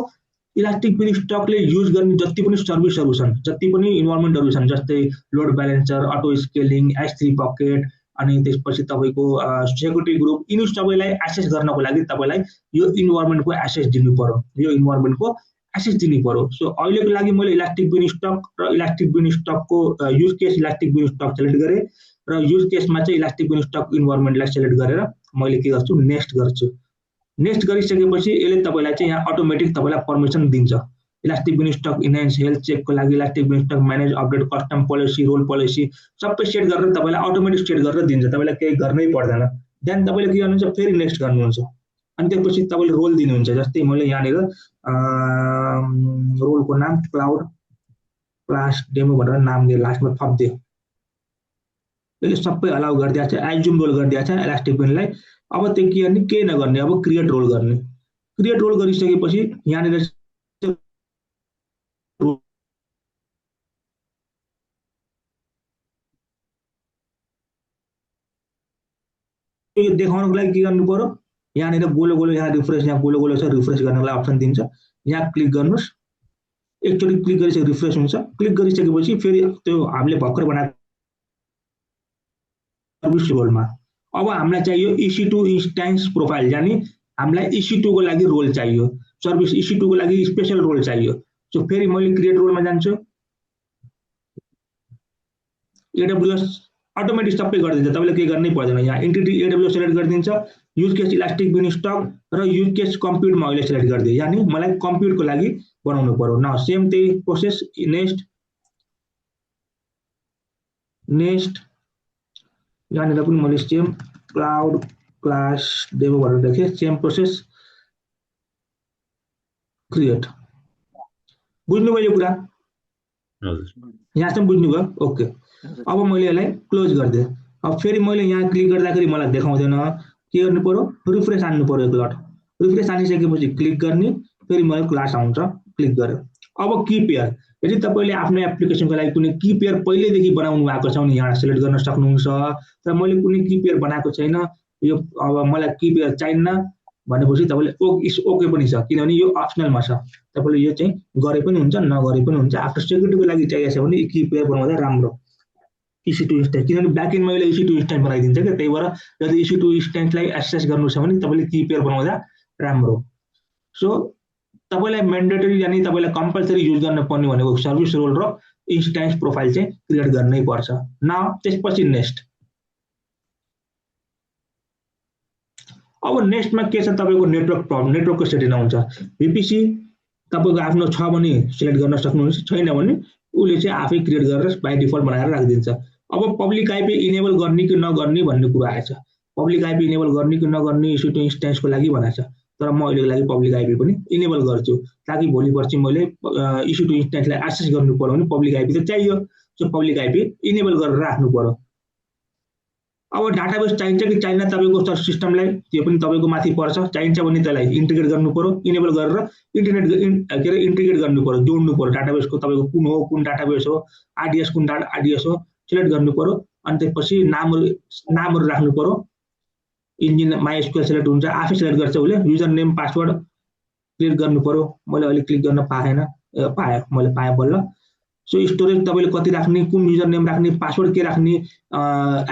इलास्टिक बिन स्टकले युज गर्ने जति पनि सर्भिसहरू छन्, जति पनि इन्भाइरोमेन्टहरू छन्, जस्तै load balancer, auto scaling, S3 bucket अनि त्यसपछि तपाईँको सेक्युरिटी ग्रुप, यिनी सबैलाई एक्सेस गर्नको लागि तपाईँलाई यो इन्भाइरोमेन्टको एक्सेस दिनु पर्यो, यो इन्भाइरोमेन्टको एक्सेस दिनु पर्यो। सो अहिलेको लागि मैले इलास्टिक बिन स्टक र इलास्टिक बिन स्टकको युज केस इलास्टिक बिन स्टक सेलेक्ट गरेँ र युज केसमा चाहिँ इलास्टिक बिन स्टक इन्भाइरोमेन्टलाई सेलेक्ट गरेर मैले के गर्छु, नेक्स्ट गर्छु। नेक्स्ट गरिसकेपछि यसले तपाईँलाई चाहिँ यहाँ अटोमेटिक तपाईँलाई पर्मिसन दिन्छ। Elastic beanstalk enhance health चेकको लागि elastic beanstalk manage update custom policy role policy सबै सेट गरेर तपाईँलाई अटोमेटिक सेट गरेर दिन्छ, तपाईँलाई केही गर्नै पर्दैन। देन तपाईँले के गर्नुहुन्छ, फेरि नेक्स्ट गर्नुहुन्छ अनि त्यसपछि तपाईँले रोल दिनुहुन्छ। जस्तै मैले यहाँनिर रोलको नाम क्लाउड क्लास डेमो भनेर नाम दिएँ, लास्टमा थपिदिएँ। यसले सबै अलाउ गरिदिएको छ, एज्युम रोल गरिदिएको छ इलास्टिक बिनलाई। अब त्यो के गर्ने, केही नगर्ने, अब क्रिएट रोल गर्ने। क्रिएट रोल गरिसकेपछि यहाँनिर देखाउनको लागि के गर्नु पर्यो, यहाँनिर गोलो गोलो यहाँ रिफ्रेस, यहाँ गोलो गोलो छ, रिफ्रेस गर्नको लागि अप्सन दिन्छ, यहाँ क्लिक गर्नुहोस्। एकचोटि क्लिक गरिसके रिफ्रेस हुन्छ। क्लिक गरिसकेपछि फेरि त्यो हामीले भर्खर बनाएको सर्भिस रोलमा। अब हामीलाई चाहियो EC2 इन्स्टेन्स प्रोफाइल, यानी हामीलाई EC2 को लागि रोल चाहियो, सर्भिस EC2 को लागि स्पेशल रोल चाहियो। सो फेरि मैले क्रिएट रोलमा जान्छु, AWS अटोमेटिक सबै गरिदिन्छ, तपाईले केही गर्नै पर्दैन। यहाँ एन्टिटी AWS सेलेक्ट गरिदिन्छ, युज केस इलास्टिक बिनस्टक र युज केस कम्प्युट म अहिले सेलेक्ट गरिदिएँ, यानी मलाई कम्प्युटको लागि बनाउनु पर्यो। न सेम त्यही प्रोसेस, नेक्स्ट यहाँनिर पनि मैले सेम क्लाउड क्लास डेमो भनेर लेखेँ, सेम प्रोसेस क्रिएट। बुझ्नुभयो यो कुरा? यहाँसम्म बुझ्नुभयो? ओके। अब मैले यसलाई क्लोज गरिदिएँ। अब फेरि मैले यहाँ क्लिक गर्दाखेरि मलाई देखाउँदैन, के गर्नु पर्यो? रिफ्रेस हान्नु पर्यो एकलट। रिफ्रेस हानिसकेपछि क्लिक गर्ने, फेरि मैले क्लास आउँछ, क्लिक गर्यो। अब की पेयर, यदि तपाईँले आफ्नो एप्लिकेसनको लागि कुनै की पेयर पहिल्यैदेखि बनाउनु भएको छ भने यहाँ सेलेक्ट गर्न सक्नुहुन्छ। तर मैले कुनै की पेयर बनाएको छैन, यो अब मलाई की पेयर चाहिन्न भनेपछि तपाईँले ओके पनि छ, किनभने यो अप्सनलमा छ। तपाईँले यो चाहिँ गरे पनि हुन्छ, नगरे पनि हुन्छ। आफ्नो सेक्युरिटीको लागि चाहिएको छ भने की पेयर बनाउँदा राम्रो। EC2 इन्स्टेन्स, किनभने ब्याकएन्डमा मैले EC2 इन्स्टेन्स बनाइदिन्छ क्या, त्यही भएर यदि EC2 इन्स्टेन्सलाई एक्सेस गर्नु छ भने तपाईँले की पेयर बनाउँदा राम्रो। सो तपाईँलाई म्यान्डेटरी, यानी तपाईँलाई कम्पलसरी युज गर्न पर्ने भनेको सर्भिस रोल र इन्स्टेन्स प्रोफाइल चाहिँ क्रिएट गर्नै पर्छ। न त्यसपछि नेक्स्ट। अब नेक्स्टमा के छ, तपाईँको नेटवर्क प्रब्लम, नेटवर्कको सेटिङ आउँछ। VPC तपाईँको आफ्नो छ भने सिलेक्ट गर्न सक्नुहुन्छ, छैन भने उसले चाहिँ आफै क्रिएट गरेर बाई डिफल्ट बनाएर राखिदिन्छ। अब पब्लिक आइपी इनेबल गर्ने कि नगर्ने भन्ने कुरा आएछ। पब्लिक आइपी इनेबल गर्ने कि नगर्ने EC2 इन्स्टेन्सको लागि भनेको छ, तर म अहिलेको लागि पब्लिक आइपी पनि इनेबल गर्छु, ताकि भोलि पर्सि मैले EC2 इन्स्टेन्सलाई एक्सेस गर्नु पर्यो भने पब्लिक आइपी त चाहियो। सो पब्लिक आइपी इनेबल गरेर राख्नु पर्यो। अब डाटाबेस चाहिन्छ कि चाहिन्न तपाईँको सिस्टमलाई, त्यो पनि तपाईँको माथि पर्छ। चाहिन्छ भने त्यसलाई इन्टिग्रेट गर्नु पर्यो, इनेबल गरेर इन्टिग्रेट गर्नु पर्यो, जोड्नु पर्यो। डाटाबेसको तपाईँको कुन हो, कुन डाटाबेस हो, RDS कुन RDS हो सिलेक्ट गर्नु पर्यो। अनि त्यसपछि नामहरू राख्नु पर्यो। इन्जिन MySQL सेलेक्ट हुन्छ, आफै सेलेक्ट गर्छ उसले। युजर नेम पासवर्ड क्लिक गर्नु पर्यो। मैले अहिले क्लिक गर्न पाएन, पाएँ, मैले पाएँ बल्ल। सो स्टोरेज तपाईँले कति राख्ने, कुन युजर नेम राख्ने, पासवर्ड के राख्ने,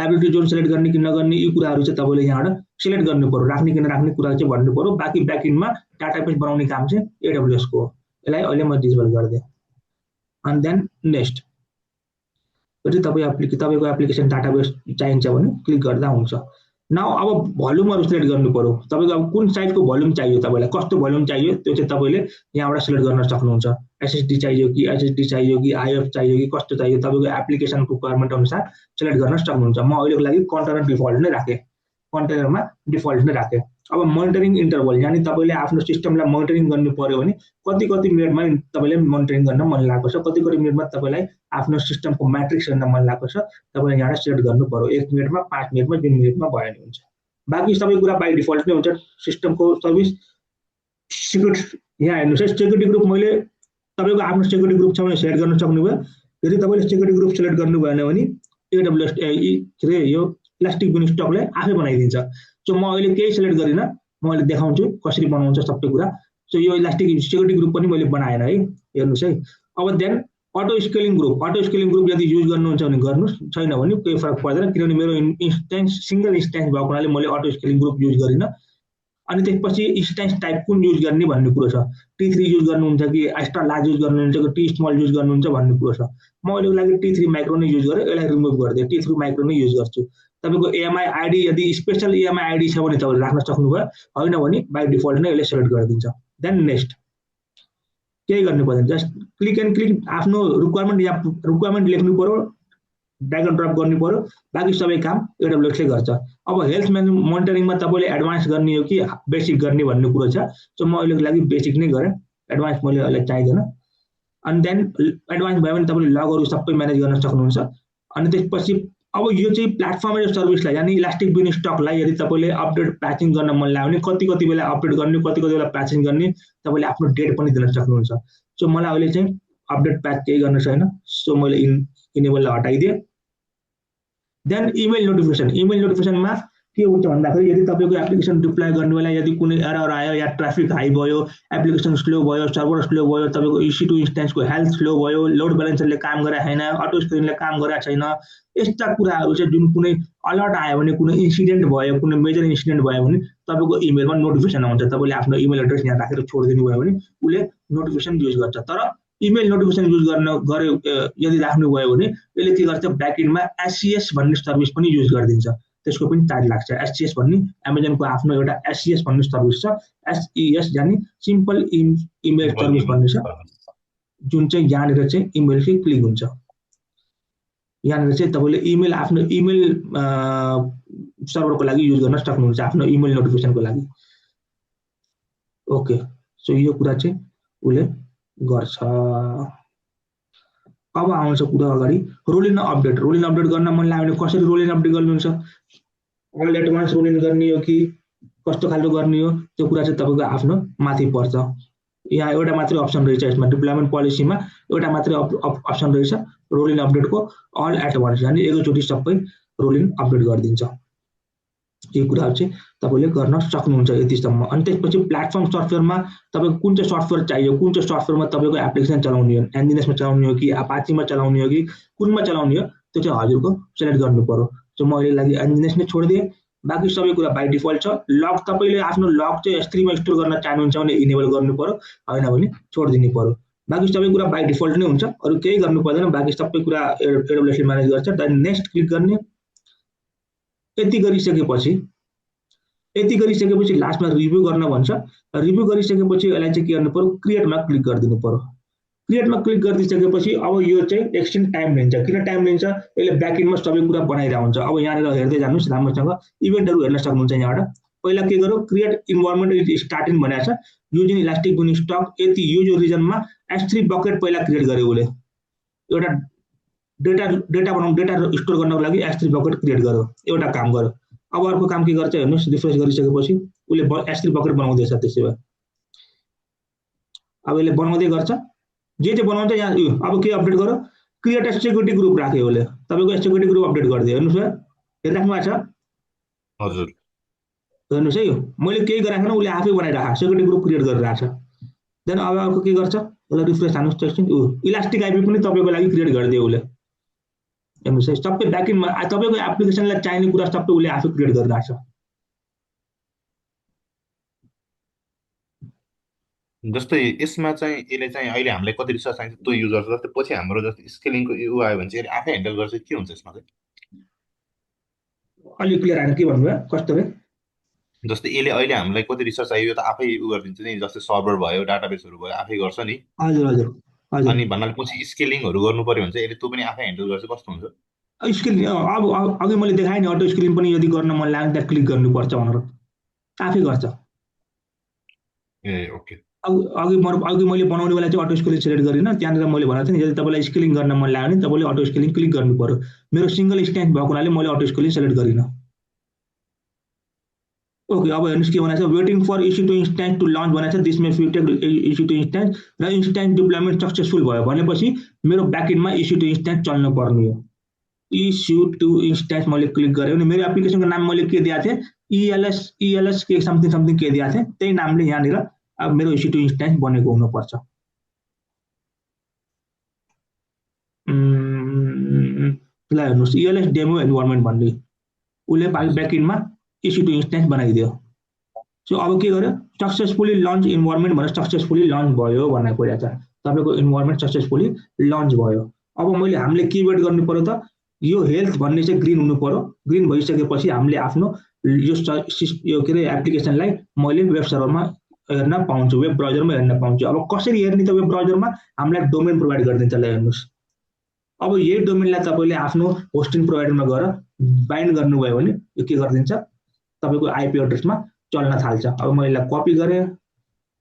एबिलिटी जोन सेलेक्ट गर्ने कि नगर्ने, यी कुराहरू चाहिँ तपाईँले यहाँबाट सिलेक्ट गर्नु पर्यो। राख्ने कि नराख्ने कुरा चाहिँ भन्नु पर्यो। बाँकी ब्याकएन्डमा डाटाबेस बनाउने काम चाहिँ AWS को हो। यसलाई अहिले म डिसेबल गरिदिएँ। अनि देन नेक्स्ट। यदि तपाईँको एप्लिकेसन डाटाबेस चाहिन्छ भने क्लिक गर्दा हुन्छ। नाउ अब भोल्युमहरू सिलेक्ट गर्नु पर्यो। तपाईँको अब कुन साइजको भोल्युम चाहियो, तपाईँलाई कस्तो भोल्युम चाहियो, त्यो चाहिँ तपाईँले यहाँबाट सिलेक्ट गर्न सक्नुहुन्छ। SSD चाहियो कि HSD चाहियो कि IF चाहियो कि कस्तो चाहियो, तपाईँको एप्लिकेसनको रिक्वायरमेन्ट अनुसार सिलेक्ट गर्न सक्नुहुन्छ। म अहिलेको लागि कन्टेनर डिफल्ट नै राखेँ, कन्टेनरमा डिफल्ट नै राखेँ। अब मोनिटरिङ इन्टरभल, यानी तपाईँले आफ्नो सिस्टमलाई मोनिटरिङ गर्नु पर्यो भने कति मिनटमा तपाईँले मोनिटरिङ गर्न मन लागेको छ, कति मिनटमा तपाईँलाई आफ्नो सिस्टमको म्याट्रिक्स हेर्न मन लागेको छ, तपाईँले यहाँबाट सिलेक्ट गर्नु पर्यो। 1 मिनटमा, 5 मिनटमा, 2 मिनटमा भयो भने हुन्छ। बाँकी सबै कुरा बाई डिफल्ट नै हुन्छ। सिस्टमको सर्भिस सिक्युरिटी, यहाँ हेर्नुहोस् है, सेक्युरिटी ग्रुप मैले तपाईँको आफ्नो सेक्युरिटी ग्रुप छ भने सेलेक्ट गर्न सक्नुभयो। यदि तपाईँले सेक्युरिटी ग्रुप सेलेक्ट गर्नु भएन भने AWS यो इलास्टिक बिनस्टकले आफै बनाइदिन्छ। सो म अहिले केही सेलेक्ट गरिनँ, म अहिले देखाउँछु कसरी बनाउँछ सबै कुरा। सो यो इलास्टिक सेक्युरिटी ग्रुप पनि मैले बनाएन है, हेर्नुहोस् है। अब देन अटो स्केलिङ ग्रुप यदि युज गर्नुहुन्छ भने गर्नुहोस्, छैन भने केही फरक पर्दैन, किनभने मेरो इन्स्टेन्स सिंगल इन्स्टेन्स भएको हुनाले मैले अटो स्केलिङ ग्रुप युज गरिनँ। अनि त्यसपछि इन्स्टेन्स टाइप कुन युज गर्ने भन्ने कुरो छ। T3 युज गर्नुहुन्छ कि एक्स्ट्रा लार्ज युज गर्नुहुन्छ कि T स्मल युज गर्नुहुन्छ भन्ने कुरो छ। म अहिलेको लागि T3 माइक्रो नै युज गरेँ, यसलाई रिमुभ गरिदिएँ, T3 माइक्रो नै युज गर्छु। तपाईँको AMI ID यदि स्पेशल AMI ID छ भने तपाईँले राख्न सक्नुभयो, होइन भने बाई डिफल्ट नै यसले सेलेक्ट गरिदिन्छ। देन नेक्स्ट, केही गर्नु पर्दैन, जस्ट क्लिक एन्ड क्लिक आफ्नो रिक्वायरमेन्ट लेख्नु पर्यो, ड्र्याग एन्ड ड्रप गर्नु पर्यो। बाँकी सबै काम AWS ले गर्छ। अब हेल्थ मोनिटरिङमा तपाईँले एडभान्स गर्ने हो कि बेसिक गर्ने भन्ने कुरो छ। सो म अहिलेको लागि बेसिक नै गरेँ, एडभान्स मैले अहिले चाहिँदैन। अनि देन एडभान्स भयो भने तपाईँले लगहरू सबै म्यानेज गर्न सक्नुहुन्छ। अनि त्यसपछि अब यो चाहिँ प्लेटफर्म एज सर्भिसलाई, यानी इलास्टिक बिनस्टकलाई यदि तपाईँले अपडेट प्याचिङ गर्न मन लाग्यो भने कति बेला अपडेट गर्ने, कति बेला प्याचिङ गर्ने, तपाईँले आफ्नो डेट पनि दिन सक्नुहुन्छ। सो मलाई अहिले चाहिँ अपडेट प्याच केही गर्न छैन, सो मैले इनेबललाई हटाइदिएँ। देन इमेल नोटिफिकेसनमा के हुन्छ भन्दाखेरि यदि तपाईँको एप्लिकेसन डिप्लोय गर्ने बेला यदि कुनै एरर आयो या ट्राफिक हाई भयो, एप्लिकेसन स्लो भयो, सर्भर स्लो भयो, तपाईँको EC2 इन्स्टेन्सको हेल्थ स्लो भयो, लोड ब्यालेन्सरले काम गरेको छैन, अटो स्क्रिनले काम गरेको छैन, यस्ता कुराहरू चाहिँ जुन कुनै अलर्ट आयो भने, कुनै इन्सिडेन्ट भयो, कुनै मेजर इन्सिडेन्ट भयो भने तपाईँको इमेलमा नोटिफिकेसन आउँछ। तपाईँले आफ्नो इमेल एड्रेस यहाँ राखेर छोडिदिनु भयो भने उसले नोटिफिकेसन युज गर्छ। तर इमेल नोटिफिकेसन युज यदि राख्नुभयो भने यसले के गर्छ, ब्याकएन्डमा SCS भन्ने सर्भिस पनि युज गरिदिन्छ। त्यसको पनि चार्ज लाग्छ। SCS भन्ने अमेजनको आफ्नो एउटा SCS भन्ने सर्भिस छ। SES जाने सिम्पल इमेल सर्भिस भन्ने छ, जुन चाहिँ यहाँनिर चाहिँ इमेल चाहिँ क्लिक हुन्छ। यहाँनिर चाहिँ तपाईँले इमेल आफ्नो इमेल सर्भरको लागि युज गर्न सक्नुहुन्छ, आफ्नो इमेल नोटिफिकेसनको लागि। ओके, सो यो कुरा चाहिँ उसले गर्छ। अब आउँछ कुरा अगाडि रोल अपडेट। रोल अपडेट गर्न मन लाग्यो भने कसरी रोल अपडेट गर्नुहुन्छ? अल एट वान्स रोल गर्ने हो कि कस्तो खालको गर्ने हो, त्यो कुरा चाहिँ तपाईँको आफ्नो माथि पर्छ। यहाँ एउटा मात्रै अप्सन रहेछ, यसमा डिप्लोयमेन्ट पोलिसीमा एउटा मात्रै अप्सन रहेछ, रोल अपडेटको अल एट वान्स, यानि एकैचोटि सबै रोल अपडेट गरिदिन्छ। यो कुराहरू चाहिँ तपाईँले गर्न सक्नुहुन्छ यतिसम्म। अनि त्यसपछि प्लेटफर्म सफ्टवेयरमा तपाईँको कुन चाहिँ सफ्टवेयर चाहियो, कुन चाहिँ सफ्टवेयरमा तपाईँको एप्लिकेसन चलाउने हो, एनजिनेसमा चलाउने हो कि अपाचीमा चलाउने हो कि कुनमा चलाउने हो, त्यो चाहिँ हजुरको सेलेक्ट गर्नु पर्यो। सो म अहिले लागि एनजिनेस नै छोडिदिएँ। बाँकी सबै कुरा बाई डिफल्ट छ। लग तपाईँले आफ्नो लग चाहिँ S3 मा स्टोर गर्न चाहनुहुन्छ भने इनेबल गर्नु पर्यो, होइन भने छोडिदिनु पर्यो। बाँकी सबै कुरा बाई डिफल्ट नै हुन्छ, अरू केही गर्नु पर्दैन। बाँकी सबै कुरा AWS म्यानेज गर्छ। त्यहाँदेखि नेक्स्ट क्लिक गर्ने। यति गरिसकेपछि लास्टमा रिभ्यू गर्न भन्छ। रिभ्यू गरिसकेपछि यसलाई चाहिँ के गर्नु पर्यो, क्रिएटमा क्लिक गरिदिनु पर्यो। क्रिएटमा क्लिक गरिदिसकेपछि अब यो चाहिँ एकछिन टाइम लिन्छ। किन टाइम लिन्छ? यसले ब्याकएन्डमा सबै कुरा बनाइरहेको हुन्छ। अब यहाँनिर हेर्दै जानुहोस् राम्रोसँग, इभेन्टहरू हेर्न सक्नुहुन्छ। यहाँबाट पहिला के गरौँ, क्रिएट इन्भाइरोमेन्ट इज स्टार्टिङ भनेको छ, युजिङ इलास्टिक बुन स्टक। यति यो रिजनमा S3 बकेट पहिला क्रिएट गर्यो उसले। एउटा डेटा स्टोर गर्नको लागि S3 बकेट क्रिएट गर्यो, एउटा काम गर्यो। अब अर्को काम के गर्छ हेर्नुहोस्, रिफ्रेस गरिसकेपछि उसले S3 बकेट बनाउँदैछ। त्यसै भए अब यसले बनाउँदै गर्छ, जे बनाउँछ। यहाँ अब के अपडेट गर्यो, क्रिएट सेक्युरिटी ग्रुप राख्यो उसले, तपाईँको सेक्युरिटी ग्रुप अपडेट गरिदियो। हेर्नुहोस् हेरिराख्नु भएको छ? हजुर, हेर्नुहोस् है, यो मैले केही गरेको छैन, उसले आफै बनाइरहेको सेक्युरिटी ग्रुप क्रिएट गरिरहेको छ। देन अब अर्को के गर्छ, यसलाई रिफ्रेस हान्नुहोस् एकछिन। इलास्टिक आइपी पनि तपाईँको लागि क्रिएट गरिदियो उसले। हेर्नुहोस् है, सबै ब्याकएन्डमा तपाईँको एप्लिकेसनलाई चाहिने कुरा सबै उसले आफै क्रिएट गरिरहेको छ। जस्तै यसमा चाहिँ यसले चाहिँ अहिले हामीलाई कति रिसोर्स चाहिन्छ त्यो युज गर्छ। जस्तै पछि हाम्रो जस्तै स्केलिङको यो आयो भने चाहिँ यसले आफै ह्यान्डल गर्छ, के हुन्छ यसमा चाहिँ? अलि क्लियर आएन, के भन्नुभयो, कस्तो रे? जस्तै यसले अहिले हामीलाई कति रिसोर्स चाहियो यो त आफै गरिदिन्छ नि। जस्तै सर्भर भयो, डाटाबेसहरू भयो, आफै गर्छ नि। हजुर हजुर हजुर। अनि भन्नाले पछि स्केलिङहरू गर्नु पर्यो भने चाहिँ यसले त्यो पनि आफै ह्यान्डल गर्छ, कस्तो हुन्छ? स्क्रिन अब अघि मैले देखाएँ नि, अटो स्क्रिन पनि यदि गर्न मन लाग्यो त्यहाँ क्लिक गर्नुपर्छ भनेर, आफै गर्छ। ए ओके। अघि मैले बनाउने बेला चाहिँ अटो स्केलिङ सेलेक्ट गरिनँ। त्यहाँनिर मैले भनेको थिएँ नि, यदि तपाईँलाई स्केलिङ गर्न मन लाग्यो भने तपाईँले अटो स्केलिङ क्लिक गर्नु पर्यो। मेरो सिङ्गल इन्स्टेन्स भएको हुनाले मैले अटो स्केलिङ सेलेक्ट गरिनँ। ओके, अब हेर्नुहोस् के भनेको छ, waiting for EC2 instance to launch भनेको छ। This may future EC2 instance र इन्स्टेन्स डिप्लोयमेन्ट सक्सेसफुल भयो भनेपछि मेरो ब्याकएन्डमा EC2 इन्स्टेन्स चल्न पर्ने हो। EC2 इन्स्टेन्स मैले क्लिक गरेँ भने मेरो एप्लिकेसनको नाम मैले के दिएको थिएँ, ELS के समथिङ के दिएको थिएँ, त्यही नामले यहाँनिर अब मेरो EC2 इन्स्टेन्स बनेको हुनुपर्छ। ल हेर्नुहोस्, ELS डेमो इन्भाइरोमेन्ट भन्ने उसले ब्याकएन्डमा EC2 इन्स्टेन्स बनाइदियो। सो अब के गर्यो, सक्सेसफुली लन्च इन्भाइरोमेन्ट भनेर सक्सेसफुली लन्च भयो भनेर कुरा छ। तपाईँको इन्भाइरोमेन्ट सक्सेसफुली लन्च भयो। अब हामीले के वेट गर्नु पर्यो त, यो हेल्थ भन्ने चाहिँ ग्रिन हुनु पर्यो। ग्रिन भइसकेपछि हामीले आफ्नो यो के अरे एप्लिकेसनलाई मैले वेब सर्भरमा हेर्न पाउँछु, वेब ब्राउजरमा हेर्न पाउँछु। अब कसरी हेर्ने त, वेब ब्राउजरमा हामीलाई डोमेन प्रोभाइड गरिदिन्छ। ल हेर्नुहोस्, अब यही डोमेनलाई तपाईँले आफ्नो होस्टिङ प्रोभाइडरमा गएर बाइन्ड गर्नुभयो भने यो के गरिदिन्छ, तपाईँको आइपी एड्रेसमा चल्न थाल्छ। अब मैले कपी गरेँ,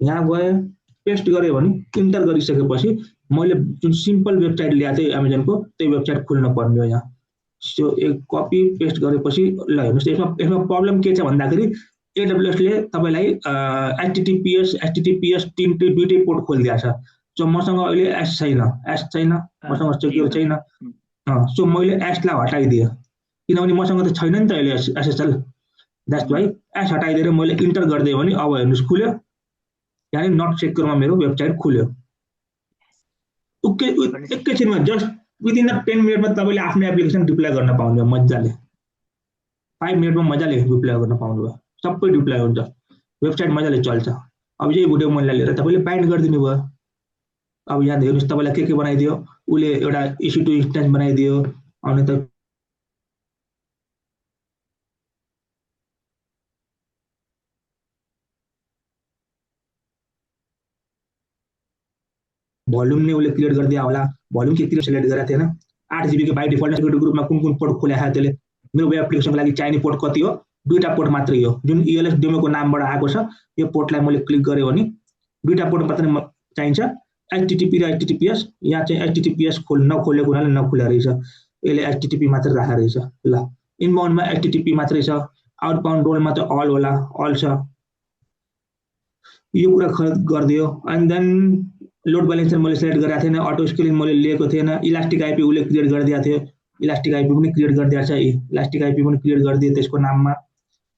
यहाँ गएँ, पेस्ट गरेँ भने इन्टर गरिसकेपछि मैले जुन सिम्पल वेबसाइट ल्याएको थिएँ एमाजोनको, त्यही वेबसाइट खुल्न पर्ने हो यहाँ। सो एक कपी पेस्ट गरेपछि ल हेर्नुहोस्, यसमा प्रब्लम के छ भन्दाखेरि AWSले तपाईँलाई HTTPS दुईटै पोर्ट खोलिदिएको छ। सो मसँग अहिले एस छैन, मसँग सेक्युर छैन। सो मैले एसलाई हटाइदिएँ, किनभने मसँग त छैन नि त अहिले SSL। द्याट्स वाइ एस हटाइदिएर मैले इन्टर गरिदिएँ भने अब हेर्नुहोस् खुल्यो, यानि नट सेक्युरमा मेरो वेबसाइट खुल्यो। एकैछिनमा जस्ट विदिन द 10 मिनटमा तपाईँले आफ्नो एप्लिकेसन डिप्लोय गर्न पाउनुभयो मजाले। 5 मिनटमा मजाले डिप्लोय गर्न पाउनुभयो, सबै डिप्लोय हुन्छ, वेबसाइट मजाले चल्छ। अब यही भिडियो मैले लिएर तपाईँले बाइन्ड गरिदिनु भयो। अब यहाँ हेर्नुहोस् तपाईँलाई के बनाइदियो, उसले एउटा EC2 इन्स्टेन्स बनाइदियो, अनि त भोल्युम नै उसले क्रिएट गरिदिया होला, भोल्युम के क्रिएट सेलेक्ट गरेको थिएन, 8 GB को बाइ डिफल्ट सेक्युरिटी ग्रुपमा कुन पोर्ट खोलेको थियो त्यसले, मेरो वेब एप्लिकेसनको लागि चाहिने पोर्ट कति हो, 2टा पोर्ट मात्रै हो, जुन ELS डेमोको नामबाट आएको छ। यो पोर्टलाई मैले क्लिक गरेँ भने 2टा पोर्ट मात्रै चाहिन्छ, HTTP र HTTPS। यहाँ चाहिँ HTTPS नखोलेको हुनाले नखुल्या रहेछ, यसले HTTP मात्रै राखेको रहेछ। ल इनबाउन्डमा HTTP मात्रै छ, आउटबाउन्ड रोलमा त अल होला, अल छ। यो कुरा गरिदियो। एन्ड देन लोड ब्यालेन्सर मैले सेलेक्ट गरेको थिएन, अटो स्केलिङ मैले लिएको थिएन, इलास्टिक आइपी उसले क्रिएट गरिदिएको थियो, इलास्टिक आइपी पनि क्रिएट गरिदिएको छ, इलास्टिक आइपी पनि क्रिएट गरिदियो त्यसको नाममा।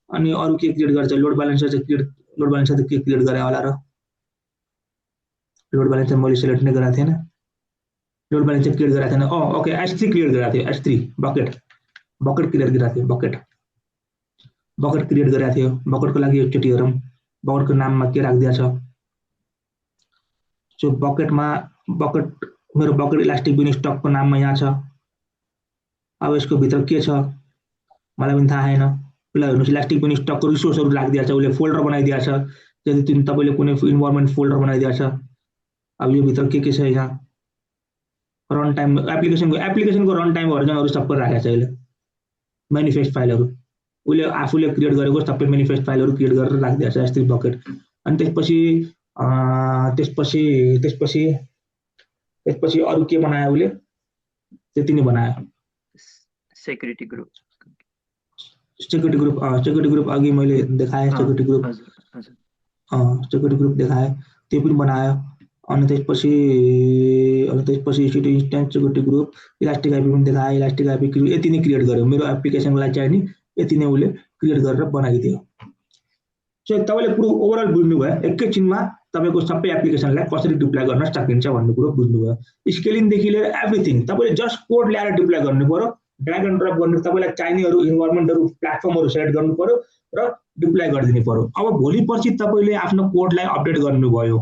अनि अरू के क्रिएट गर्छ, लोड ब्यालेन्सर चाहिँ लोड ब्यालेन्सर त के क्रिएट गरे होला र, लोड ब्यालेन्सर मैले सेलेक्ट नै गरेको थिएन, लोड ब्यालेन्सर क्रिएट गरेको थिएन। ओके, S3 क्रिएट गरेको थियो, S3 बकेट क्रिएट गरेको थियो, बकेट क्रिएट गरेको थियो। बकेटको लागि एकचोटि हेरौँ बकेटको नाममा के राखिदिएको छ। सो बकेटमा मेरो बकेट इलास्टिक बिन स्टकको नाममा यहाँ छ। अब यसको भित्र के छ मलाई पनि थाहा छैन। ल हेर्नुहोस्, इलास्टिक बिन स्टकको रिसोर्सहरू राखिदिएको छ, उसले फोल्डर बनाइदिएको छ, यदि तपाईँले कुनै इन्भाइरोमेन्ट फोल्डर बनाइदिएको छ। अब यो भित्र के छ, यहाँ रन टाइम एप्लिकेसनको रन टाइम भर्जनहरू सबै राखेको छ यसले, मेनिफेस्ट फाइलहरू उसले आफूले क्रिएट गरेको सबै मेनिफेस्ट फाइलहरू क्रिएट गरेर राखिदिएको छ S3 बकेट। अनि त्यसपछि अरू के बनायो उसले, त्यति नै बनायो। सेक्युरिटी ग्रुप अघि मैले देखाएँ, सेक्युरिटी ग्रुप देखाएँ, त्यो पनि बनायो। अनि त्यसपछि instance security group, elastic IP पनि देखाएँ, इलास्टिक आइपी यति नै क्रिएट गर्यो, मेरो एप्लिकेसनको लागि चाहिँ नि यति नै उसले क्रिएट गरेर बनाइदियो। सो तपाईँले कुरो ओभरअल बुझ्नुभयो, एकैछिनमा तपाईँको सबै एप्लिकेसनलाई कसरी डिप्लोय गर्न सकिन्छ भन्ने कुरो बुझ्नुभयो। स्केलिङदेखि लिएर एभ्रिथिङ तपाईँले जस्ट कोड ल्याएर डिप्लोय गर्नु पर्यो, ड्र्याग एन्ड ड्रप गर्नु, तपाईँलाई चाहिनेहरू इन्भाइरोमेन्टहरू प्लेटफर्महरू सेलेक्ट गर्नु पर्यो र डिप्लोय गरिदिनु पर्यो। अब भोलि पछि तपाईँले आफ्नो कोडलाई अपडेट गर्नुभयो,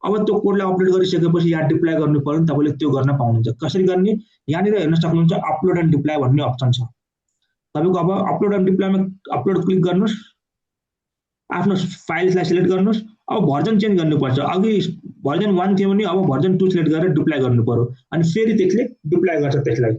अब त्यो कोडलाई अपडेट गरिसकेपछि यहाँ डिप्लोय गर्नु पर्यो, तपाईँले त्यो गर्न पाउनुहुन्छ। कसरी गर्ने, यहाँनिर हेर्न सक्नुहुन्छ अपलोड एन्ड डिप्लोय भन्ने अप्सन छ तपाईँको। अब अपलोड एन्ड डिप्लोयमा अपलोड क्लिक गर्नुहोस्, आफ्नो फाइल्सलाई सिलेक्ट गर्नुहोस्। अब भर्जन चेन्ज गर्नुपर्छ, अघि भर्जन 1 थियो भने अब भर्जन 2 सिलेक्ट गरेर डिप्लोय गर्नु पर्यो, अनि फेरि त्यसले डिप्लोय गर्छ, त्यसलाई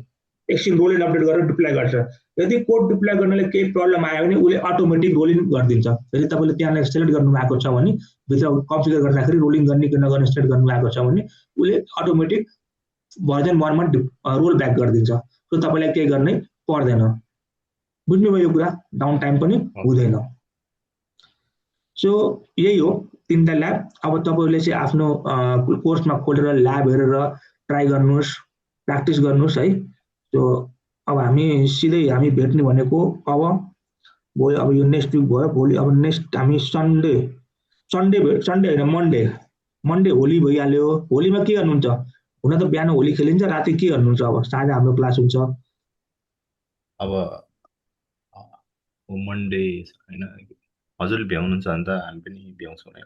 एकछिन रोल अपडेट गरेर डिप्लोय गर्छ। यदि कोड डिप्लोय गर्नले केही प्रब्लम आयो भने उसले अटोमेटिक रोलिङ गरिदिन्छ। यदि तपाईँले त्यहाँलाई सिलेक्ट गर्नु भएको छ भने, भित्र कन्फिगर गर्दाखेरि रोलिङ गर्ने कि नगर्ने सिलेक्ट गर्नु भएको छ भने उसले अटोमेटिक भर्जन 1 मा रोल ब्याक गरिदिन्छ। सो तपाईँलाई केही गर्नै पर्दैन। बुझ्नुभयो यो कुरा, डाउन टाइम पनि हुँदैन। सो यही हो 3टा ल्याब। अब तपाईँहरूले चाहिँ आफ्नो कोर्समा खोलेर ल्याब हेरेर ट्राई गर्नुहोस्, प्र्याक्टिस गर्नुहोस् है। सो अब हामी भेट्ने भनेको अब भोलि, अब यो नेक्स्ट विक भयो, भोलि अब नेक्स्ट हामी सन्डे होइन मन्डे होली भइहाल्यो। होलीमा के गर्नुहुन्छ, हुन त बिहान होली खेलिन्छ, राति के गर्नुहुन्छ, अब साँझ हाम्रो क्लास हुन्छ। अब मन्डे होइन, हजुरले भ्याउनुहुन्छ भने त हामी पनि भ्याउँछौँ नि।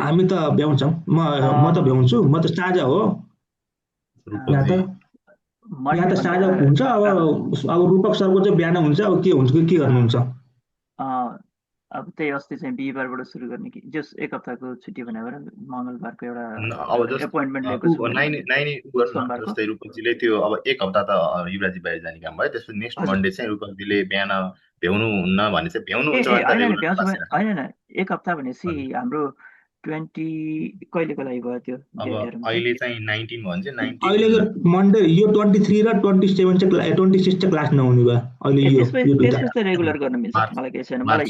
हामी त भ्याउँछौँ, म त भ्याउँछु, म त साँझ हो यहाँ त साँझ हुन्छ। अब रूपक सरको चाहिँ बिहान हुन्छ, अब के हुन्छ के गर्नुहुन्छ। अब त्यही अस्ति चाहिँ बिहिबारबाट सुरु गर्ने कि जस एक हप्ताको छुट्टी भनेर मङ्गलबारको एउटा एपोइन्टमेन्ट लिएको छु। जस्तै रूपकजीले त्यो अब एक हप्ता त युवराजी बाहिर जाने काम भयो, त्यसपछि नेक्स्ट मन्डे चाहिँ रूपकजीले बिहान भ्याउनुहुन्न भने चाहिँ भ्याउनुहुन्छ होइन, एक हप्ता भनेपछि हाम्रो 20 कहिलेको लागि भयो त्यो? अहिले चाहिँ 19 भन्छ, अहिले मन्डे यो 23 र 27 चाहिँ 26 चाहिँ क्लास नहुने भयो अहिले। यो त्यसको रेगुलर गर्न मिल्छ, मलाई केही छैन। मलाई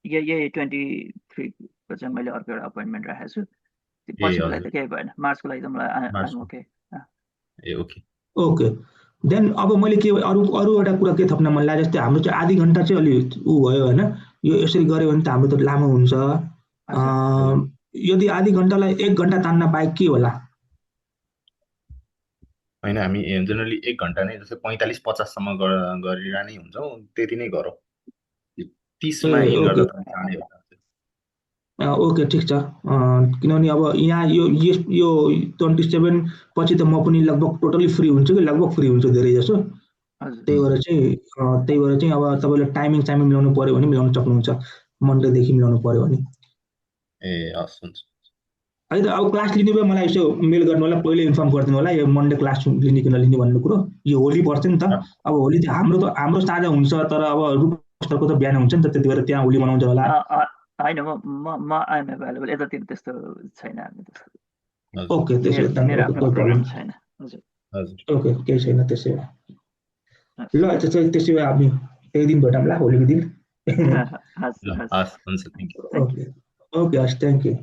यही 23 को चाहिँ मैले अर्को एउटा अपोइन्टमेन्ट राखेको छु, पछिको लागि त केही भएन। मार्चको लागि त मलाई ओके। देन अब मैले के अरू अरू एउटा कुरा के थप्न मन लाग्यो जस्तै हाम्रो चाहिँ आधी घन्टा चाहिँ अलि ऊ भयो होइन, यो यसरी गऱ्यो भने त हाम्रो त लामो हुन्छ। यदि आधी घन्टालाई 1 घन्टा तान्न बाहेक के होला? होइन, हामी जेनरली 1 घन्टा नै जस्तै 45-50 सम्म गरिरहने हुन्छौँ, त्यति नै गरौँ। 30मा इन गर्दा त जाने होला। ओके ठिक छ। किनभने अब यहाँ यो 27 पछि त म पनि लगभग टोटली फ्री हुन्छु कि लगभग फ्री हुन्छु धेरै जसो। त्यही भएर चाहिँ अब तपाईँले टाइमिङ मिलाउनु पर्यो भने मिलाउन सक्नुहुन्छ, मन्डेदेखि मिलाउनु पर्यो भने। ए हस्, हुन्छ है त। अब क्लास लिने भए मलाई यसो मेल गर्नु होला, पहिले इन्फर्म गरिदिनु होला यो मन्डे क्लास लिने कि नलिने भन्ने कुरो। यो होली पर्छ नि त, अब होली त हाम्रो साझा हुन्छ, तर अब रूपको त बिहान हुन्छ नि त, त्यति बेला त्यहाँ होली मनाउँछ होला। होइन, म आइएम एभाइलेबल, यतातिर त्यस्तो छैन हामी त। ओके, त्यसो मेरो आफ्नो प्रोग्राम छैन। हजुर, ओके, केही छैन त्यसो भए। ल त्यसो भए हामी त्यही दिन भेटौँला होलीको दिन। हस्, हुन्छ, थ्याङ्क यू। ओके, हस्, थ्याङ्क यू।